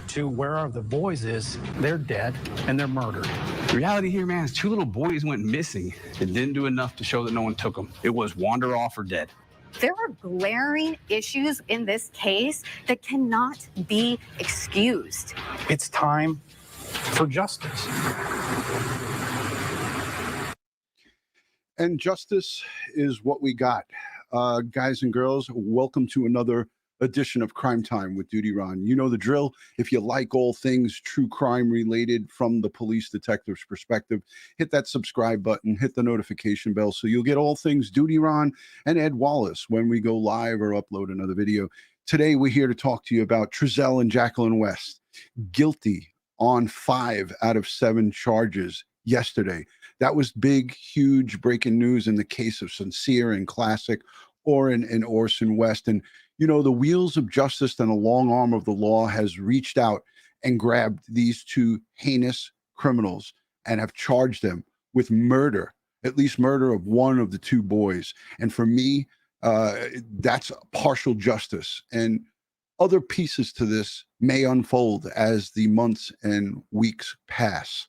To where are the boys is they're dead and they're murdered. The reality here, man, is two little boys went missing and didn't do enough to show that no one took them. It was wander off or dead. There are glaring issues in this case that cannot be excused. It's time for justice. And justice is what we got. Guys and girls, welcome to another edition of Crime Time with DutyRon. You know the drill. If you like all things true crime related from the police detective's perspective, hit that subscribe button, hit the notification bell so you'll get all things DutyRon and Ed Wallace when we go live or upload another video. Today, we're here to talk to you about Trezell and Jacqueline West, guilty on 5 out of 7 charges yesterday. That was big, huge breaking news in the case of Sincere and Classic, Orrin and Orson West. And you know, the wheels of justice and the long arm of the law has reached out and grabbed these two heinous criminals and have charged them with murder, at least murder of one of the two boys. And for me, that's partial justice. And other pieces to this may unfold as the months and weeks pass.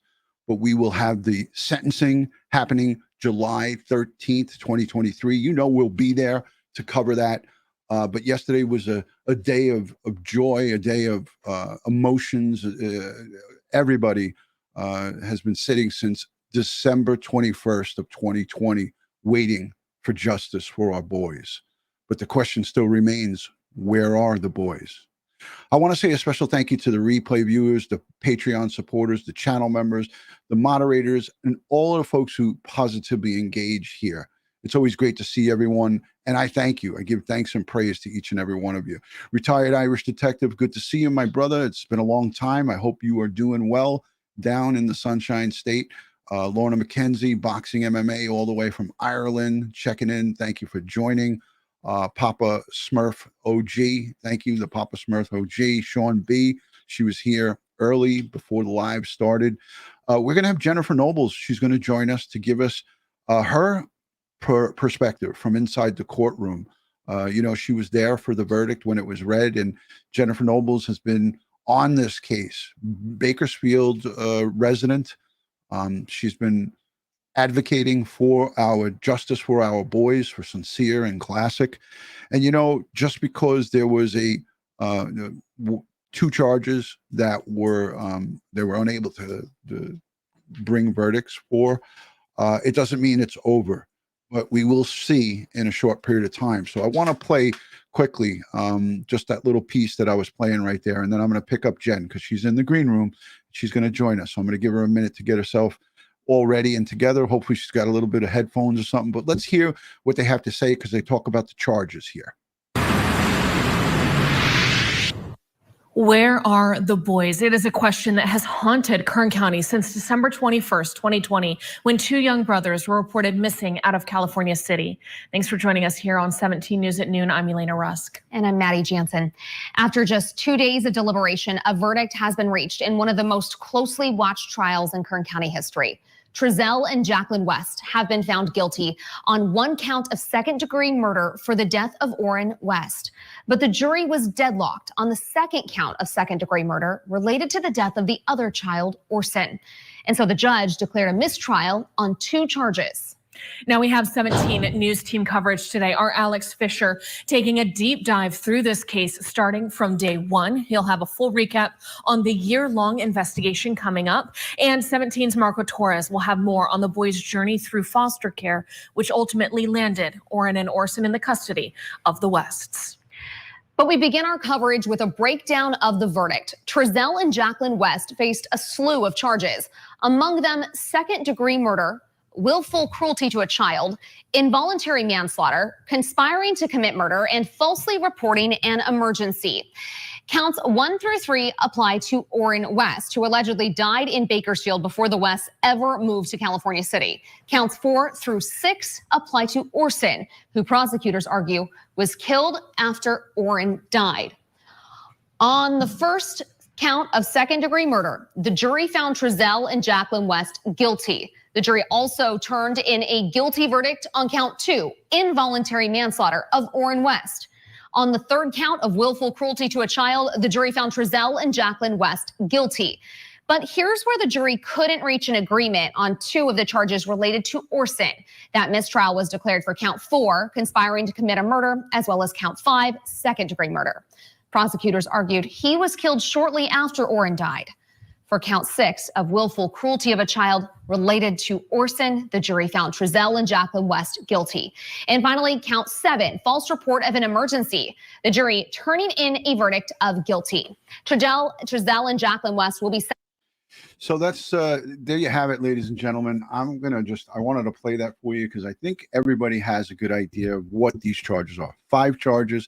But we will have the sentencing happening July 13th, 2023. You know, we'll be there to cover that. But yesterday was a day of joy, a day of emotions. Everybody has been sitting since December 21st of 2020, waiting for justice for our boys. But the question still remains, where are the boys? I want to say a special thank you to the replay viewers, the Patreon supporters, the channel members, the moderators, and all of the folks who positively engage here. It's always great to see everyone, and I thank you. I give thanks and praise to each and every one of you. Retired Irish Detective, good to see you, my brother. It's been a long time. I hope you are doing well down in the Sunshine State. Lorna McKenzie, boxing MMA all the way from Ireland, checking in. Thank you for joining. Papa Smurf OG, thank you, the Papa Smurf OG. Sean B, she was here early before the live started. We're going to have Jennifer Nobles. She's going to join us to give us her perspective from inside the courtroom. You know, she was there for the verdict when it was read, and Jennifer Nobles has been on this case. Bakersfield resident. She's been advocating for our justice for our boys, for Sincere and Classic. And, you know, just because there was a 2 charges that were they were unable to bring verdicts for, it doesn't mean it's over. But we will see in a short period of time. So I want to play quickly just that little piece that I was playing right there. And then I'm going to pick up Jen because she's in the green room. She's going to join us. So I'm going to give her a minute to get herself all ready and together. Hopefully she's got a little bit of headphones or something. But let's hear what they have to say because they talk about the charges here. Where are the boys? It is a question that has haunted Kern County since December 21st, 2020, when 2 young brothers were reported missing out of California City. Thanks for joining us here on 17 News at noon. I'm Elena Rusk. And I'm Maddie Jansen. After just 2 days of deliberation, a verdict has been reached in one of the most closely watched trials in Kern County history. Trezell and Jacqueline West have been found guilty on 1 count of second-degree murder for the death of Orrin West. But the jury was deadlocked on the 2nd count of second-degree murder related to the death of the other child, Orson. And so the judge declared a mistrial on 2 charges. Now we have 17 News team coverage today. Our Alex Fisher taking a deep dive through this case starting from day 1. He'll have a full recap on the year-long investigation coming up. And 17's Marco Torres will have more on the boys' journey through foster care, which ultimately landed Orrin and Orson in the custody of the Wests. But we begin our coverage with a breakdown of the verdict. Trezell and Jacqueline West faced a slew of charges, among them second-degree murder, willful cruelty to a child, involuntary manslaughter, conspiring to commit murder, and falsely reporting an emergency. Counts 1 through 3 apply to Orrin West, who allegedly died in Bakersfield before the Wests ever moved to California City. Counts 4 through 6 apply to Orson, who prosecutors argue was killed after Orrin died. On the first count of second-degree murder, the jury found Trezell and Jacqueline West guilty. The jury also turned in a guilty verdict on count 2, involuntary manslaughter of Orrin West. On the third count of willful cruelty to a child, the jury found Trezell and Jacqueline West guilty. But here's where the jury couldn't reach an agreement on 2 of the charges related to Orson. That mistrial was declared for count 4, conspiring to commit a murder, as well as count 5, second-degree murder. Prosecutors argued he was killed shortly after Orrin died. For count 6 of willful cruelty of a child related to Orson, the jury found Trezell and Jacqueline West guilty. And finally, count 7, false report of an emergency. The jury turning in a verdict of guilty. Trezell and Jacqueline West will be. So that's there you have it, ladies and gentlemen. I wanted to play that for you because I think everybody has a good idea of what these charges are. 5 charges.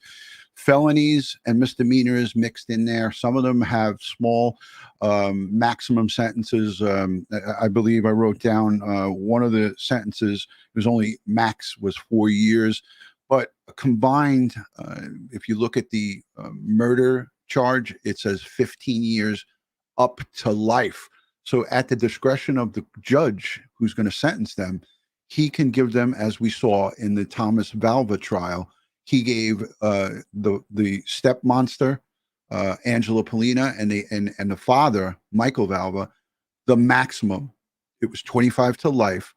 Felonies and misdemeanors mixed in there. Some of them have small maximum sentences. I believe I wrote down one of the sentences was only max was 4 years, but combined, if you look at the murder charge, it says 15 years up to life. So at the discretion of the judge who's going to sentence them, he can give them, as we saw in the Thomas Valva trial, he gave the step monster, Angela Polina, and the father, Michael Valva, the maximum. It was 25 to life.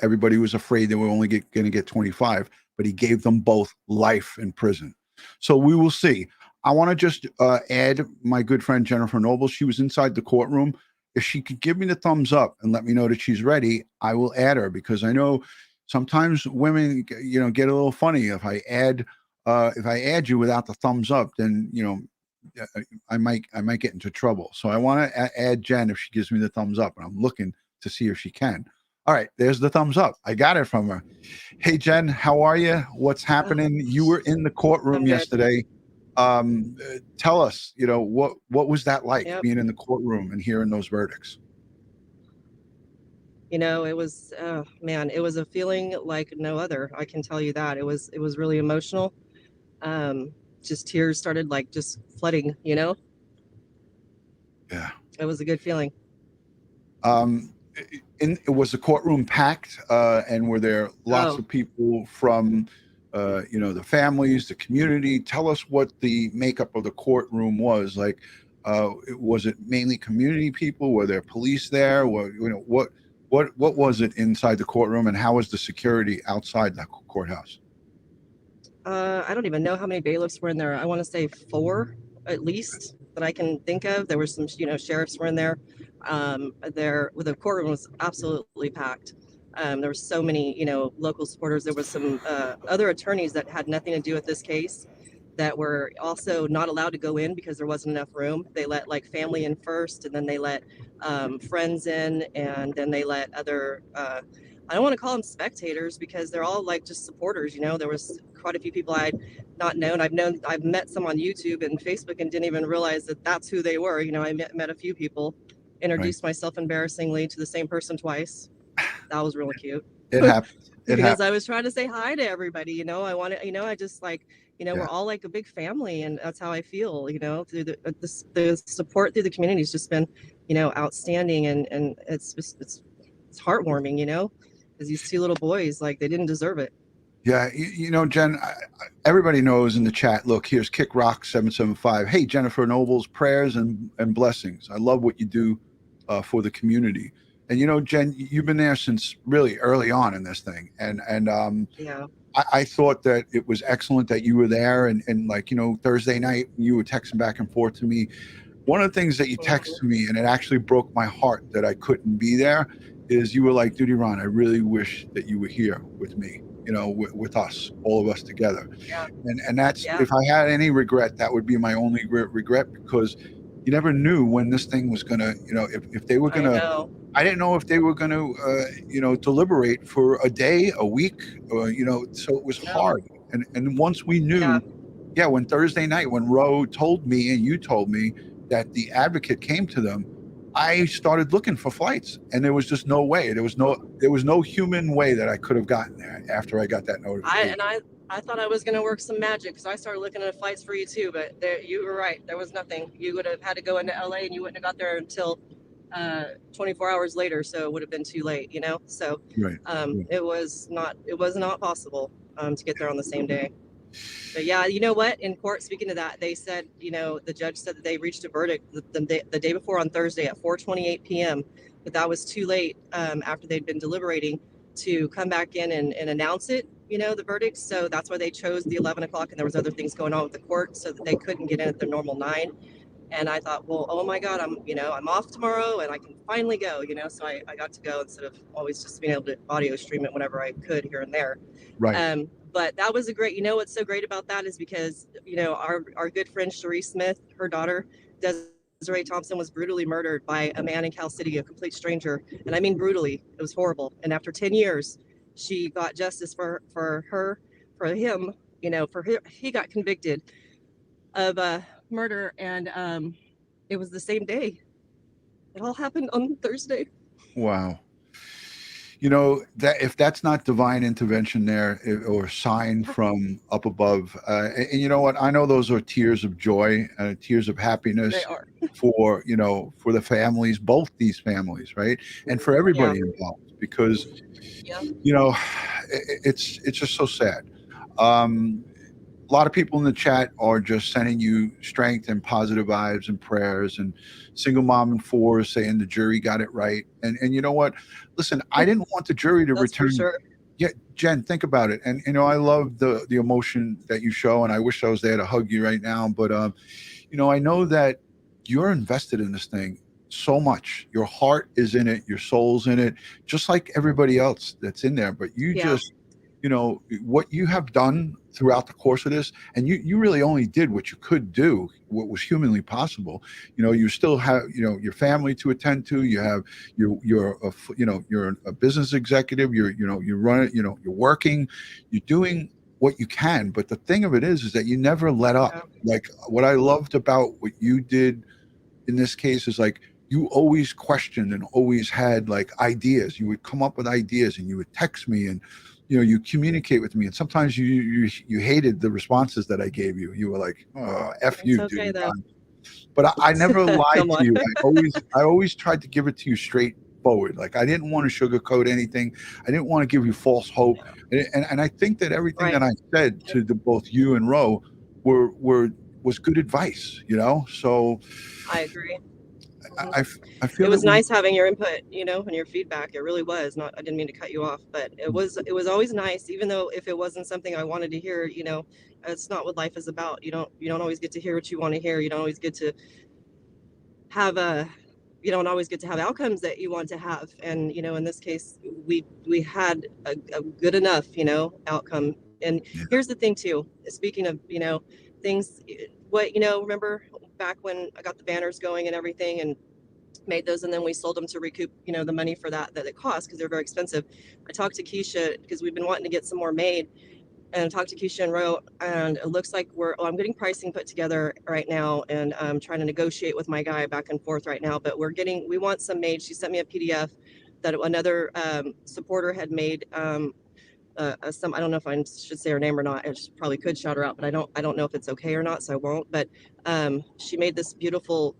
Everybody was afraid they were only going to get 25, but he gave them both life in prison. So we will see. I want to just add my good friend Jennifer Noble. She was inside the courtroom. If she could give me the thumbs up and let me know that she's ready, I will add her, because I know sometimes women, get a little funny. If I add you without the thumbs up, then I might get into trouble. So I want to add Jen if she gives me the thumbs up, and I'm looking to see if she can. All right, there's the thumbs up. I got it from her. Hey Jen, how are you? What's happening? You were in the courtroom yesterday. Tell us, what was that like, being in the courtroom and hearing those verdicts? It was, man, it was a feeling like no other. I can tell you that. It was really emotional. Just tears started just flooding, Yeah. It was a good feeling. Was the courtroom packed? And were there lots of people from, the families, the community? Tell us what the makeup of the courtroom was like. Was it mainly community people? Were there police there? What was it inside the courtroom, and how was the security outside the courthouse? I don't even know how many bailiffs were in there. I want to say 4 at least that I can think of. There were some, sheriffs were in there. The courtroom was absolutely packed. There were so many, local supporters. There was some other attorneys that had nothing to do with this case that were also not allowed to go in because there wasn't enough room. They let family in first, and then they let friends in, and then they let other, I don't want to call them spectators because they're all just supporters. There was quite a few people I'd not known. I've met some on YouTube and Facebook and didn't even realize that that's who they were. I met a few people, introduced myself embarrassingly to the same person twice. That was really cute. It happened. Because I was trying to say hi to everybody, I wanted, I just we're all like a big family, and that's how I feel, through the support through the community has just been, outstanding, and it's just, it's heartwarming, because these 2 little boys, they didn't deserve it. Yeah, Jen, everybody knows in the chat, look, here's Kick Rock 775. Hey, Jennifer Noble's prayers and blessings. I love what you do for the community. And, Jen, you've been there since really early on in this thing. And Yeah. I thought that it was excellent that you were there. And Thursday night, you were texting back and forth to me. One of the things that you texted me, and it actually broke my heart that I couldn't be there, is you were like, DutyRon, I really wish that you were here with me, with us, all of us together. Yeah. And that's, if I had any regret, that would be my only regret, because you never knew when this thing was gonna, if they were I gonna. know. I didn't know if they were going to, deliberate for a day, a week, or, so it was No. hard. And once we knew, when Thursday night, when Roe told me and you told me that the advocate came to them, I started looking for flights, and there was just no way. There was no human way that I could have gotten there after I got that notification. I thought I was going to work some magic, because I started looking at flights for you too, but you were right. There was nothing. You would have had to go into LA, and you wouldn't have got there until 24 hours later, so it would have been too late, so Right. it was not possible to get there on the same day. But yeah, you know what, in court, speaking of that, they said, the judge said that they reached a verdict the day before on Thursday at 4:28 p.m., but that was too late after they'd been deliberating to come back in and announce it, the verdict. So that's why they chose the 11 o'clock, and there was other things going on with the court, so that they couldn't get in at their normal 9. And I thought, well, oh my God, I'm off tomorrow and I can finally go, so I got to go instead of always just being able to audio stream it whenever I could here and there. Right. But that was what's so great about that is because, our good friend Cherie Smith, her daughter, Desiree Thompson, was brutally murdered by a man in Cal City, a complete stranger. And I mean, brutally. It was horrible. And after 10 years, she got justice for him, he got convicted of murder, and it was the same day. It all happened on Thursday. Wow. That if that's not divine intervention there, or sign from up above, and you know what, I know those are tears of joy, tears of happiness. They are. For the families, both these families, right, and for everybody involved, because it's just so sad. A lot of people in the chat are just sending you strength and positive vibes and prayers, and single mom and 4 is saying the jury got it right. And you know what? Listen, I didn't want the jury to return. For sure. Yeah, Jen, think about it. And I love the emotion that you show, and I wish I was there to hug you right now. But I know that you're invested in this thing so much. Your heart is in it, your soul's in it, just like everybody else that's in there. But you just, what you have done throughout the course of this, and you really only did what you could do, what was humanly possible. You still have, your family to attend to. You have you're a business executive. You run it. You're working. You're doing what you can. But the thing of it is that you never let up. Like, what I loved about what you did in this case is, like, you always questioned and always had, like, ideas. You would come up with ideas, and you would text me, and you communicate with me, and sometimes you hated the responses that I gave you. You were like, "Oh, F you, okay, dude." But I never lied to you. I always tried to give it to you straightforward. Like, I didn't want to sugarcoat anything. I didn't want to give you false hope. And I think that everything that I said to both you and Ro was good advice. So I agree. I feel it was nice having your input, and your feedback. It really was. I didn't mean to cut you off, but it was always nice, even though if it wasn't something I wanted to hear, it's not what life is about. You don't always get to hear what you want to hear. You don't always get to have outcomes that you want to have. And, in this case, we had a good enough, outcome. And here's the thing too, speaking of, things, remember back when I got the banners going and everything, and made those, and then we sold them to recoup, the money for that it cost, because they're very expensive. I talked to Keisha, because we've been wanting to get some more made, and I talked to Keisha and Ro, and it looks like I'm getting pricing put together right now, and I'm trying to negotiate with my guy back and forth right now, but we want some made. She sent me a PDF that another supporter had made. I don't know if I should say her name or not. I probably could shout her out, but I don't know if it's okay or not, so I won't. But she made this beautiful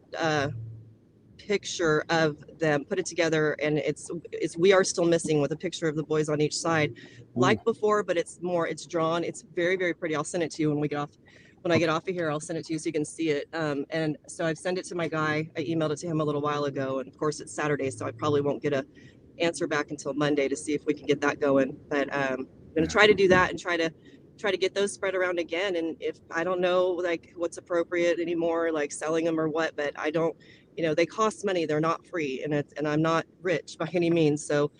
picture of them, put it together, and it's We Are Still Missing, with a picture of the boys on each side, like before, but it's drawn. It's very, very pretty. I'll send it to you when I get off of here. I'll send it to you so you can see it. And so I've sent it to my guy. I emailed it to him a little while ago, and of course it's Saturday, so I probably won't get a answer back until Monday to see if we can get that going. But I'm going to try to do that and try to get those spread around again. And if I don't know, like, what's appropriate anymore, like selling them or what, but I don't, they cost money. They're not free, and I'm not rich by any means. So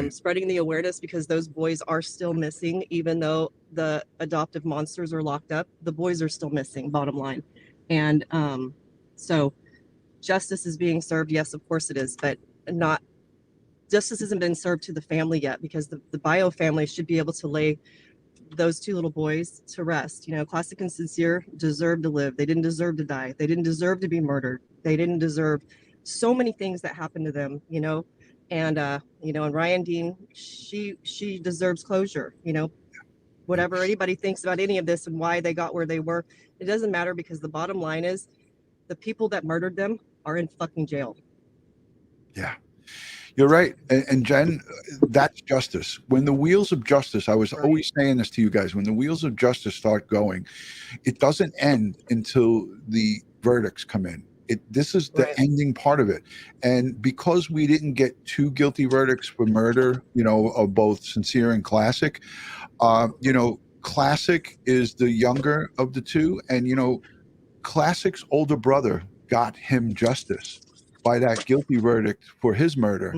spreading the awareness, because those boys are still missing, even though the adoptive monsters are locked up, the boys are still missing, bottom line. And so justice is being served. Yes, of course it is, but not justice hasn't been served to the family yet, because the bio family should be able to lay those two little boys to rest. You know, Classic and Sincere deserve to live. They didn't deserve to die. They didn't deserve to be murdered. They didn't deserve so many things that happened to them, you know. And you know, and Ryan Dean, she deserves closure, you know. Whatever anybody thinks about any of this and why they got where they were, it doesn't matter, because the bottom line is the people that murdered them are in fucking jail. Yeah. You're right. And Jen, that's justice. When the wheels of justice, I was always saying this to you guys, when the wheels of justice start going, it doesn't end until the verdicts come in. This is the ending part of it. And because we didn't get 2 guilty verdicts for murder, you know, of both Sincere and Classic, you know, Classic is the younger of the two. And, you know, Classic's older brother got him justice by that guilty verdict for his murder.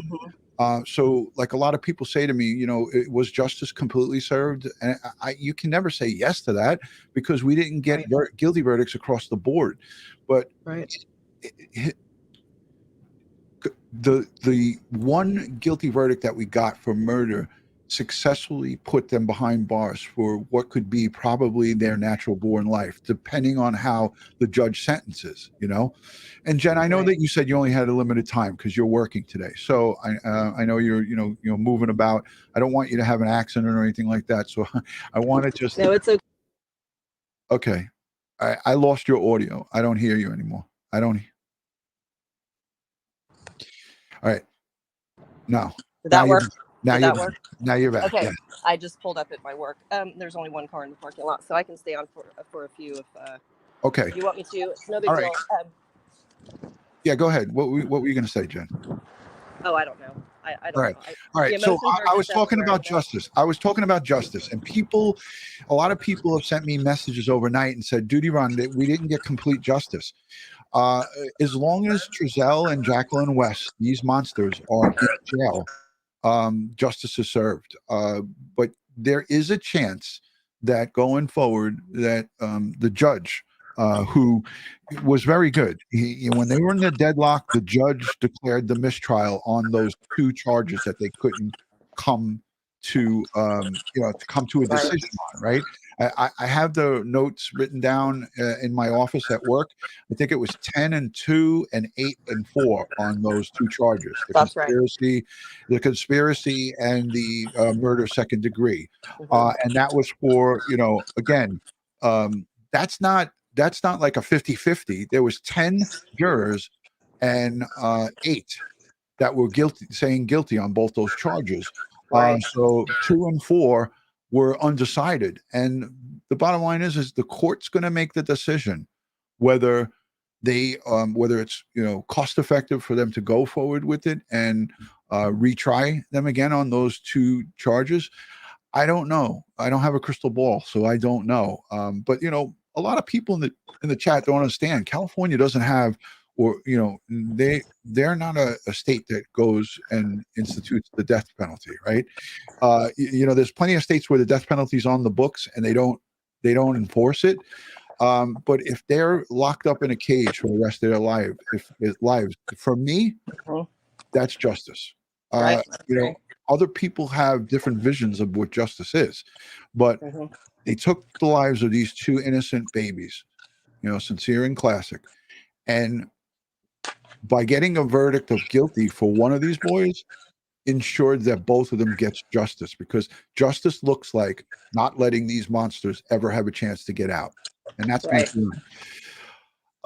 So like a lot of people say to me, you know, was justice completely served? And you can never say yes to that, because we didn't get guilty verdicts across the board. But the one guilty verdict that we got for murder successfully put them behind bars for what could be probably their natural born life, depending on how the judge sentences, you know. And Jen, I know that you said you only had a limited time because you're working today, so I know you're you know moving about. I don't want you to have an accident or anything like that, so I want to just no, it's okay. Okay, I lost your audio. I don't hear you anymore. I don't. All right, now Did that work? Now Did you're that work? Now you're back. Okay, Yeah. I just pulled up at my work. There's only one car in the parking lot, so I can stay on for a few if Okay. you want me to. It's no big All deal. right. Yeah, go ahead. What were you going to say, Jen? Oh, I don't know. I don't All right. know. All right. So I was talking about justice. I was talking about justice, and a lot of people have sent me messages overnight and said, DutyRon, that we didn't get complete justice. As long as Trezell and Jacqueline West, these monsters, are in jail, justice is served. But there is a chance that going forward, that the judge, who was very good, when they were in the deadlock, the judge declared the mistrial on those 2 charges that they couldn't come to, you know, to come to a decision on. Right. I have the notes written down in my office at work. I think it was 10-2 and 8-4 on those 2 charges. The conspiracy and the murder second degree. And that was for, you know, again, that's not like a 50-50. There was 10 jurors and 8 that were saying guilty on both those charges. So 2 and 4 were undecided. And the bottom line is the court's going to make the decision whether they, whether it's, you know, cost effective for them to go forward with it and retry them again on those 2 charges. I don't know. I don't have a crystal ball, so I don't know. But, you know, a lot of people in the chat don't understand. California doesn't have, or, you know, they're not a state that goes and institutes the death penalty, right? You know, there's plenty of states where the death penalty is on the books and they don't enforce it. But if they're locked up in a cage for the rest of their lives, for me, that's justice. You know, other people have different visions of what justice is, but they took the lives of these 2 innocent babies, you know, Sincere and Classic, and by getting a verdict of guilty for one of these boys, ensured that both of them gets justice, because justice looks like not letting these monsters ever have a chance to get out. And that's me.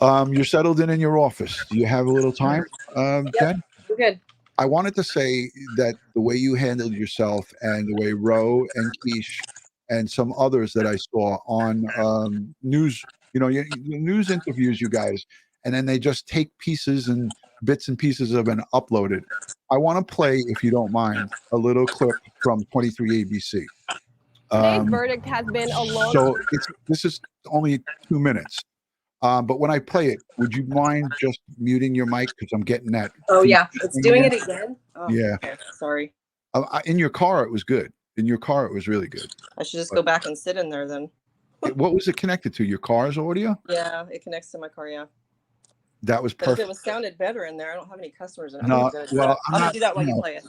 You're settled in your office. Do you have a little time, Jen? We're good. I wanted to say that the way you handled yourself and the way Ro and Keish and some others that I saw on news, you know, news interviews, you guys, and then they just take pieces and bits and pieces of it and upload it. I want to play, if you don't mind, a little clip from 23 ABC. Today's verdict has been a long. So this is only 2 minutes. But when I play it, would you mind just muting your mic, because I'm getting that? Oh yeah, it's doing it again. Oh, yeah. Okay. Sorry. In your car, it was good. In your car, it was really good. I should just go back and sit in there then. What was it connected to? Your car's audio? Yeah, it connects to my car. Yeah. That was But if it perfect. was sounded better in there, I don't have any customers. No, well, I'm gonna do that while you play it.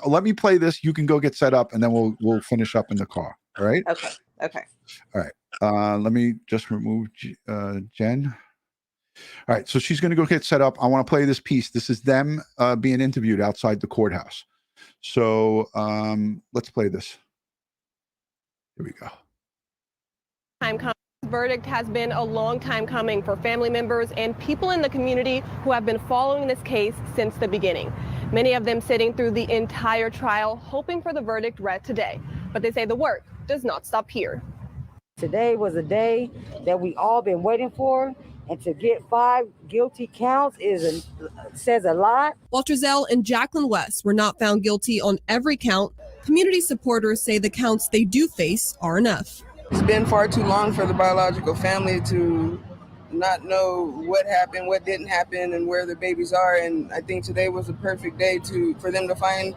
Let me play this. You can go get set up, and then we'll finish up in the car. All right. Okay. Okay. All right. Let me just remove Jen. All right. So she's going to go get set up. I want to play this piece. This is them being interviewed outside the courthouse. So let's play this. Here we go. Verdict has been a long time coming for family members and people in the community who have been following this case since the beginning. Many of them sitting through the entire trial, hoping for the verdict read today. But they say the work does not stop here. Today was a day that we all been waiting for, and to get 5 guilty counts says a lot. While Trezell and Jacqueline West were not found guilty on every count, community supporters say the counts they do face are enough. It's been far too long for the biological family to not know what happened, what didn't happen, and where the babies are. And I think today was a perfect day for them to find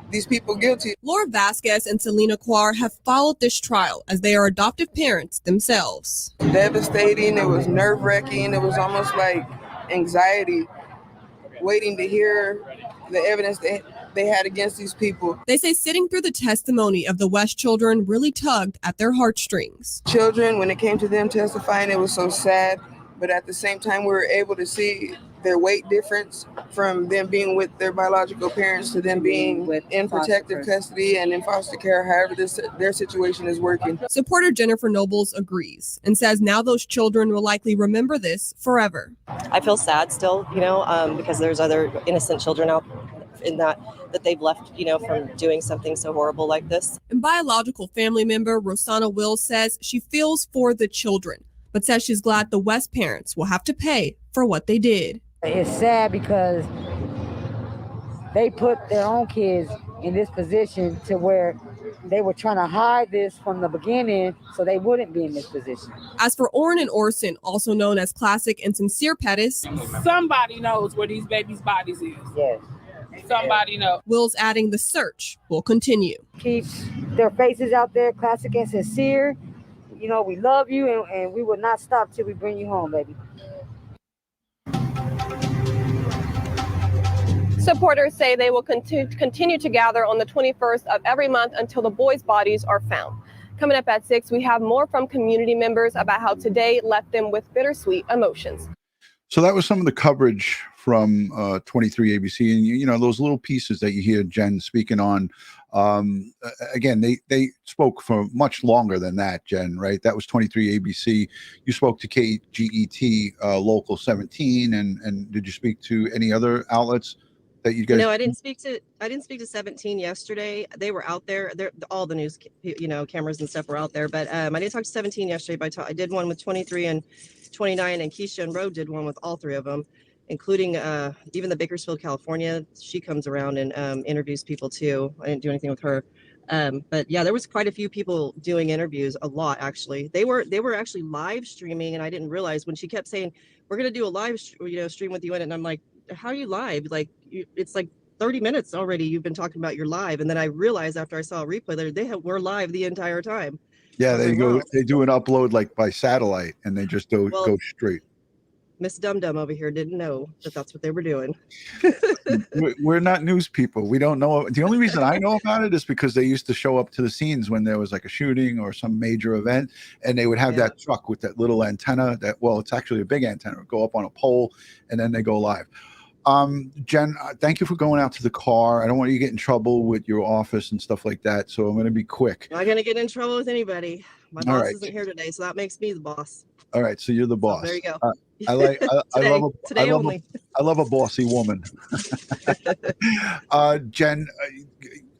these people guilty. Laura Vasquez and Selena Quar have followed this trial as they are adoptive parents themselves. Devastating. It was nerve-wracking. It was almost like anxiety, waiting to hear the evidence that they had against these people. They say sitting through the testimony of the West children really tugged at their heartstrings. Children, when it came to them testifying, it was so sad, but at the same time, we were able to see their weight difference from them being with their biological parents to them being in protective custody and in foster care, however their situation is working. Supporter Jennifer Nobles agrees and says now those children will likely remember this forever. I feel sad still, because there's other innocent children out in that they've left, from doing something so horrible like this. And biological family member Rosanna Wills says she feels for the children, but says she's glad the West parents will have to pay for what they did. It's sad because they put their own kids in this position to where they were trying to hide this from the beginning so they wouldn't be in this position. As for Orrin and Orson, also known as Classic and Sincere Pettis, somebody knows where these babies' bodies is. Yes. Somebody knows. Will's adding the search will continue. Keep their faces out there, Classic and Sincere. We love you and we will not stop till we bring you home, baby. Supporters say they will continue to gather on the 21st of every month until the boys' bodies are found. Coming up at 6, we have more from community members about how today left them with bittersweet emotions. So that was some of the coverage from 23 ABC, and those little pieces that you hear Jen speaking on. Again, they spoke for much longer than that, Jen, right? That was 23 ABC. You spoke to KGET Local 17, and did you speak to any other outlets that you guys? No, I didn't speak to 17 yesterday. They were out there. All the news, cameras and stuff were out there. But I didn't talk to 17 yesterday. But I did one with 23 and 29, and Keisha Road did one with all 3 of them, including even the Bakersfield, California. She comes around and interviews people too. I didn't do anything with her. But yeah, there was quite a few people doing interviews, a lot actually. They were actually live streaming, and I didn't realize when she kept saying, we're going to do a live stream with you in it. And I'm like, how are you live? Like, it's like 30 minutes already. You've been talking about your live. And then I realized after I saw a replay that we're live the entire time. Yeah, they do an upload like by satellite, and they just go straight. Miss Dum Dum over here didn't know that that's what they were doing. We're not news people. We don't know. The only reason I know about it is because they used to show up to the scenes when there was like a shooting or some major event, and they would have that truck with that little antenna it's actually a big antenna, it would go up on a pole, and then they go live. Jen, thank you for going out to the car. I don't want you to get in trouble with your office and stuff like that, so I'm going to be quick. I'm not going to get in trouble with anybody. My boss isn't here today, so that makes me the boss. All right, so you're the boss. There you go. I love a bossy woman. Jen,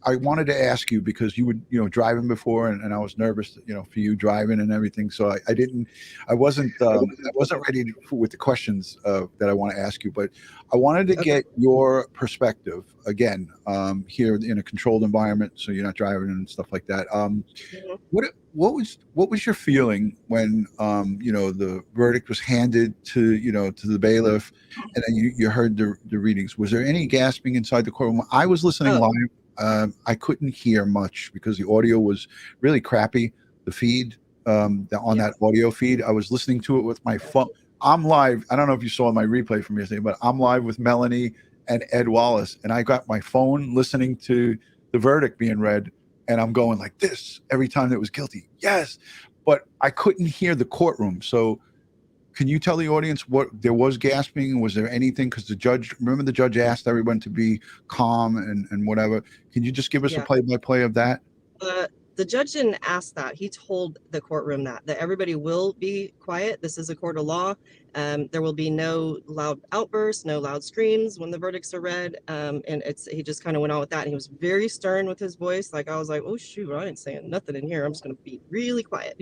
I wanted to ask you because you were driving before, and I was nervous, for you driving and everything. So I wasn't ready with the questions that I want to ask you, but I wanted to get your perspective again here in a controlled environment, so you're not driving and stuff like that. What was your feeling when the verdict was handed to the bailiff, and then you heard the readings? Was there any gasping inside the courtroom? I was listening live. I couldn't hear much because the audio was really crappy. The feed on that audio feed, I was listening to it with my phone. I'm live. I don't know if you saw my replay from yesterday, but I'm live with Melanie and Ed Wallace, and I got my phone listening to the verdict being read, and I'm going like this every time it was guilty. Yes, but I couldn't hear the courtroom. So can you tell the audience what there was gasping? Was there anything? Because the judge asked everyone to be calm and whatever. Can you just give us a play-by-play of that? The judge didn't ask that. He told the courtroom that everybody will be quiet. This is a court of law. There will be no loud outbursts, no loud screams when the verdicts are read. And he just kind of went on with that. And he was very stern with his voice. Like, I was like, oh shoot, I ain't saying nothing in here. I'm just going to be really quiet,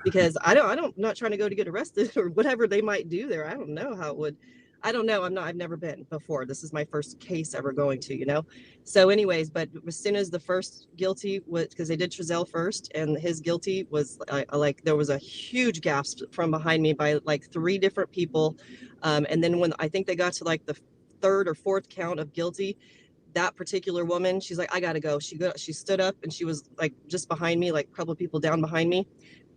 because I'm not trying to go to get arrested or whatever they might do there. I don't know how it would. I don't know. I've never been before. This is my first case ever going to, So anyways, but as soon as the first guilty was, because they did Trezell first, and his guilty was like, there was a huge gasp from behind me by like 3 different people. And then when I think they got to like the 3rd or 4th count of guilty, that particular woman, she's like, I gotta go. She stood up and she was like just behind me, like a couple of people down behind me.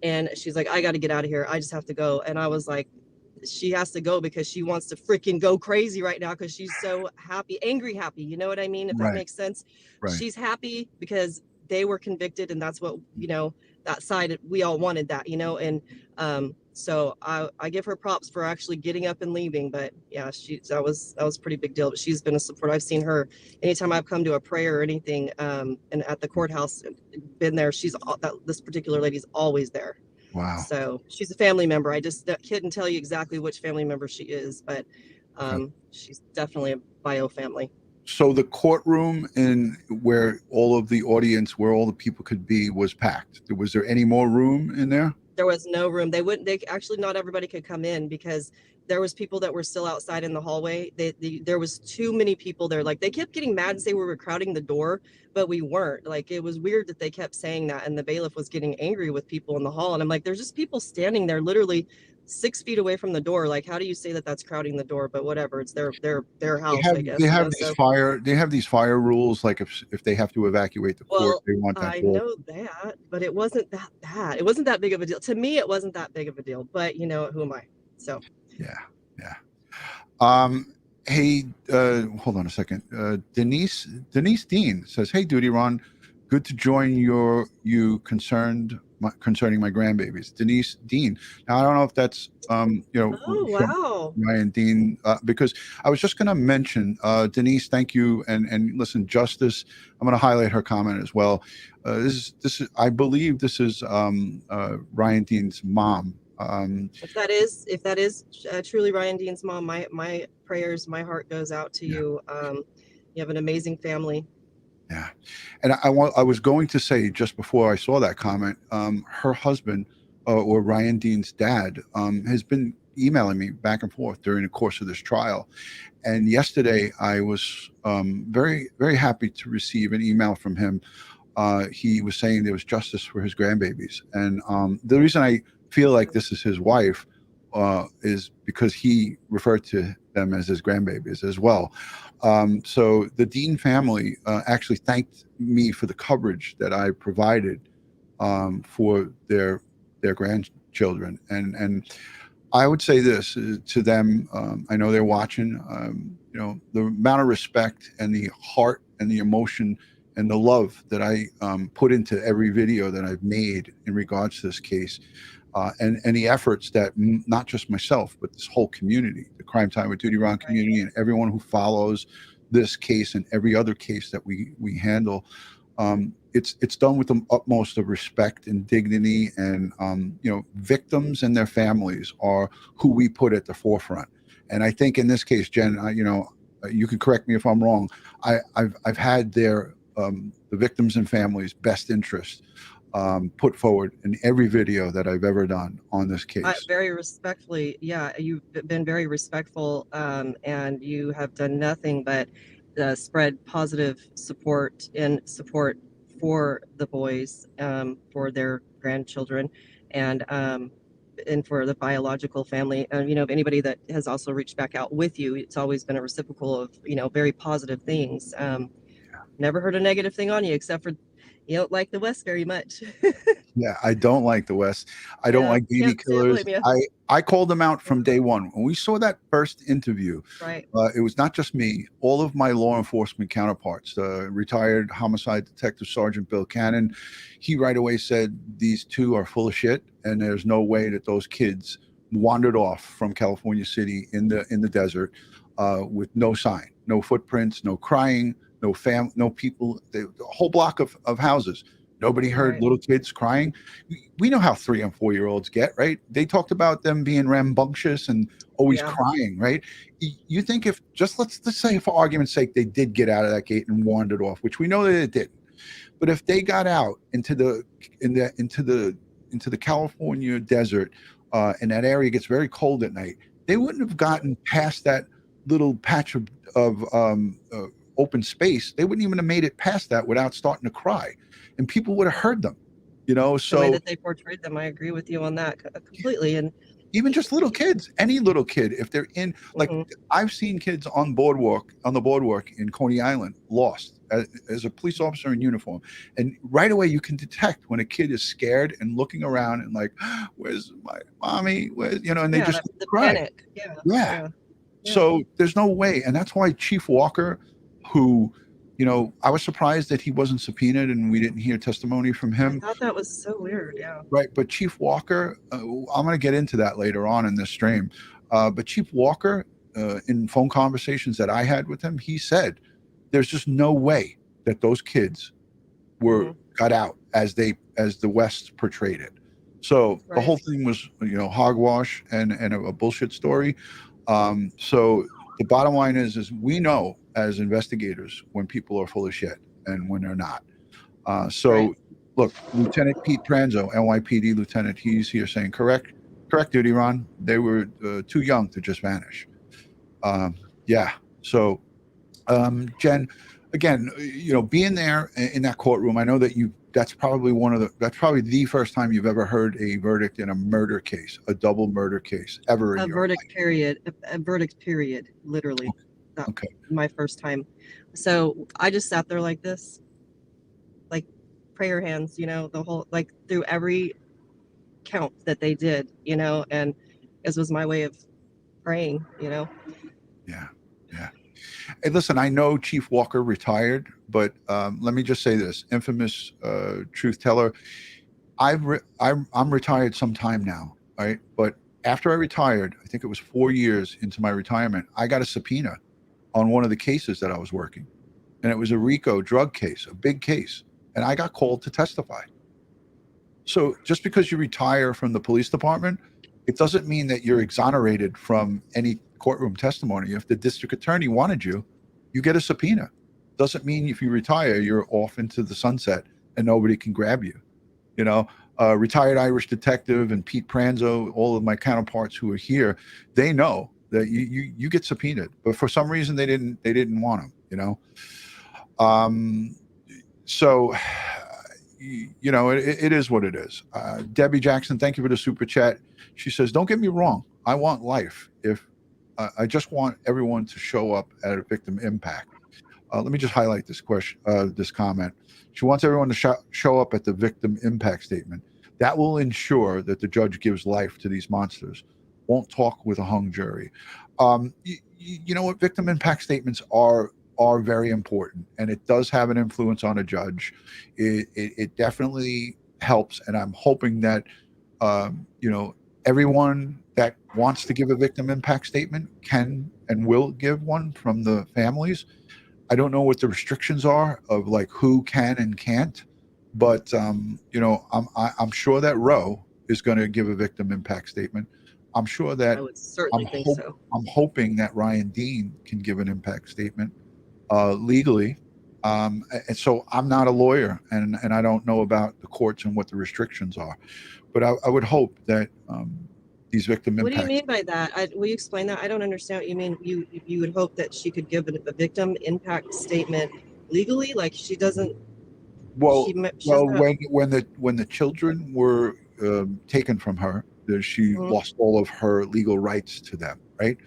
And she's like, I gotta get out of here. I just have to go. And I was like, she has to go because she wants to freaking go crazy right now because she's so happy, angry happy. You know what I mean? If that makes sense. Right. She's happy because they were convicted, and that's what, that side, we all wanted that, and so I give her props for actually getting up and leaving. But yeah, that was a pretty big deal. But she's been a support. I've seen her anytime I've come to a prayer or anything, and at the courthouse, been there. This particular lady's always there. Wow. So she's a family member. I just couldn't tell you exactly which family member she is, but she's definitely a bio family. So the courtroom in where all of the audience, where all the people could be, was packed. Was there any more room in there? There was no room. They actually, not everybody could come in because there was people that were still outside in the hallway. There was too many people there. Like, they kept getting mad and say we were crowding the door, but we weren't. Like, it was weird that they kept saying that, and the bailiff was getting angry with people in the hall. And I'm like, there's just people standing there literally 6 feet away from the door. Like, how do you say that that's crowding the door? But whatever, it's their house, I guess. They have these fire rules, like if they have to evacuate the court, they want that. I know that, but it wasn't that bad. It wasn't that big of a deal. To me, it wasn't that big of a deal. But who am I? So yeah. Hey, hold on a second. Denise Dean says, "Hey, DutyRon, good to join you concerning my grandbabies." Denise Dean. Now, I don't know if that's Oh wow, Ryan Dean, because I was just going to mention Denise. Thank you, and listen, Justice. I'm going to highlight her comment as well. This is I believe this is Ryan Dean's mom. If that is truly Ryan Dean's mom, my prayers, my heart goes out to you. You have an amazing family. Yeah, and I was going to say just before I saw that comment, her husband or Ryan Dean's dad has been emailing me back and forth during the course of this trial, and yesterday I was very, very happy to receive an email from him. He was saying there was justice for his grandbabies, and the reason I feel like this is his wife is because he referred to them as his grandbabies as well. So the Dean family actually thanked me for the coverage that I provided for their grandchildren, and I would say this to them. I know they're watching. The amount of respect and the heart and the emotion and the love that I put into every video that I've made in regards to this case. And the efforts that not just myself, but this whole community, the Crime Time with DutyRon community, and everyone who follows this case and every other case that we handle, it's done with the utmost of respect and dignity. And victims and their families are who we put at the forefront. And I think in this case, Jen, you can correct me if I'm wrong. I've had the victims and families' best interest put forward in every video that I've ever done on this case. Very respectfully, yeah, you've been very respectful, and you have done nothing but spread positive support for the boys, for their grandchildren, and for the biological family. And if anybody that has also reached back out with you, it's always been a reciprocal of very positive things. Never heard a negative thing on you, except for you don't like the West very much. Yeah, I don't like the West. I don't like baby killers. I called them out from day one. When we saw that first interview, Right. it was not just me. All of my law enforcement counterparts, retired homicide detective Sergeant Bill Cannon, he right away said these two are full of shit, and there's no way that those kids wandered off from California City in the desert with no sign, no footprints, no crying, no people, the whole block of houses. Nobody heard little kids crying. We know how 3 and 4 year olds get, right? They talked about them being rambunctious and always crying, right? You think if let's say for argument's sake they did get out of that gate and wandered off, which we know that it didn't. But if they got out into the California desert, and that area gets very cold at night, they wouldn't have gotten past that little patch of open space. They wouldn't even have made it past that without starting to cry. And people would have heard them, so the way that they portrayed them, I agree with you on that completely. And even just little kids, any little kid, if they're in, like I've seen kids on the boardwalk in Coney Island lost as a police officer in uniform, and right away you can detect when a kid is scared and looking around and like, where's my mommy, where's, and they just cry. Panic. Yeah. So there's no way, and that's why Chief Walker, who I was surprised that he wasn't subpoenaed and we didn't hear testimony from him. I thought that was so weird. Yeah. Right. But Chief Walker, I'm going to get into that later on in this stream. But Chief Walker, in phone conversations that I had with him, he said there's just no way that those kids were got out as the West portrayed it. So the whole thing was, hogwash and a bullshit story. So the bottom line is we know as investigators when people are full of shit and when they're not. Look, Lieutenant Pete Trezell, NYPD lieutenant, he's here saying correct, DutyRon. They were too young to just vanish. So Jen, again, being there in that courtroom, I know that that's probably the first time you've ever heard a verdict in a murder case, a double murder case ever in your verdict life. period, a verdict period, literally. Okay. My first time. So I just sat there like this, like prayer hands, the whole, like through every count that they did, and this was my way of praying, Yeah. Hey, listen, I know Chief Walker retired, but let me just say this, infamous truth teller. I'm retired some time now, right? But after I retired, I think it was 4 years into my retirement, I got a subpoena on one of the cases that I was working. And it was a RICO drug case, a big case. And I got called to testify. So just because you retire from the police department, it doesn't mean that you're exonerated from any courtroom testimony. If the district attorney wanted you, you get a subpoena. Doesn't mean if you retire, you're off into the sunset and nobody can grab you. Retired Irish detective and Pete Pranzo, all of my counterparts who are here, they know that you get subpoenaed, but for some reason they didn't want them, So, it is what it is. Debbie Jackson, thank you for the super chat. She says, don't get me wrong. I want life. I just want everyone to show up at a victim impact. Let me just highlight this question, this comment. She wants everyone to show up at the victim impact statement. That will ensure that the judge gives life to these monsters. Won't talk with a hung jury. You know what? Victim impact statements are very important, and it does have an influence on a judge. It definitely helps, and I'm hoping that everyone that wants to give a victim impact statement can and will give one from the families. I don't know what the restrictions are of like who can and can't, but I'm sure that Roe is going to give a victim impact statement. I'm sure that I would certainly think so. I'm hoping that Ryan Dean can give an impact statement legally. And so I'm not a lawyer, and I don't know about the courts and what the restrictions are, but I would hope that these victim What impact. do you mean by that? Will you explain that? I don't understand what you mean. You would hope that she could give a victim impact statement legally, like she doesn't. Well, she doesn't when the children were taken from her, she lost all of her legal rights to them, right?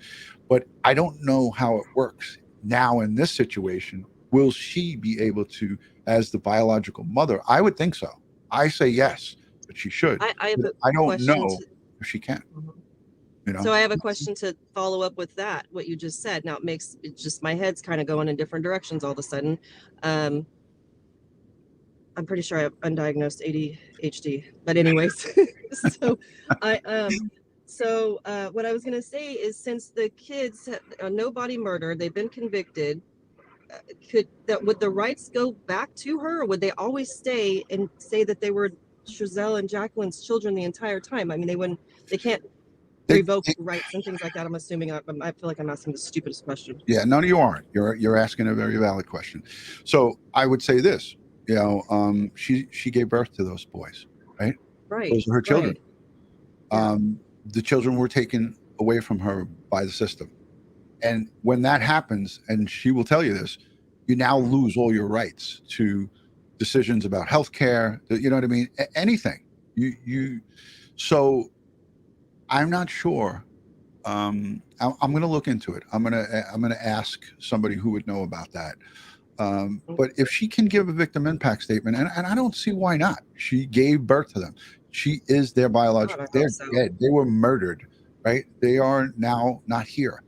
But I don't know how it works now in this situation. Will she be able to, as the biological mother? I would think so. I say yes. but she should. I have a I don't question know to- if she can. You know? So I have a question to follow up with that, what you just said. Now it's just my head's kind of going in different directions all of a sudden. I'm pretty sure I have undiagnosed ADHD, but anyways, so what I was going to say is, since the kids have no body murder, they've been convicted, would the rights go back to her, or would they always stay and say that they were Trezell and Jacqueline's children the entire time? I mean, they can't revoke rights and things like that. I'm assuming. I feel like I'm asking the stupidest question. Yeah, no, you aren't. You're asking a very valid question. So I would say this. You know, she gave birth to those boys, right? Right. Those are her children. Right. The children were taken away from her by the system. And when that happens, and she will tell you this, you now lose all your rights to decisions about healthcare. You know what I mean? Anything. So I'm not sure. I'm going to look into it. I'm going to ask somebody who would know about that. But if she can give a victim impact statement, and I don't see why not. She gave birth to them. She is their biological. They're dead. They were murdered, right? They are now not here.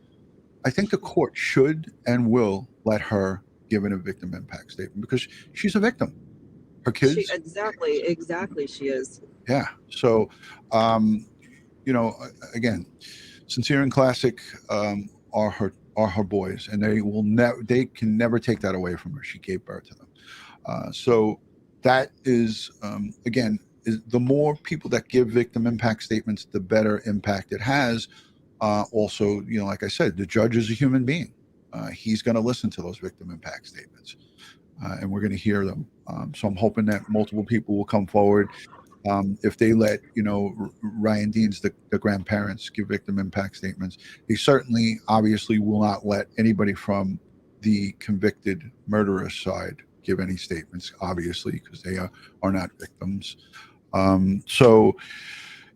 I think the court should and will let her give in a victim impact statement, because she's a victim. Her kids. Exactly. She is. Yeah. So, you know, again, Sincere and Classic are her boys, and they can never take that away from her. She gave birth to them. So that is, again, the more people that give victim impact statements, the better impact it has. Also, you know, like I said, the judge is a human being. He's going to listen to those victim impact statements, and we're going to hear them. So I'm hoping that multiple people will come forward. If they let, you know, Ryan Dean's, the grandparents, give victim impact statements, they certainly, obviously, will not let anybody from the convicted murderer's side give any statements, obviously, because they are not victims. So,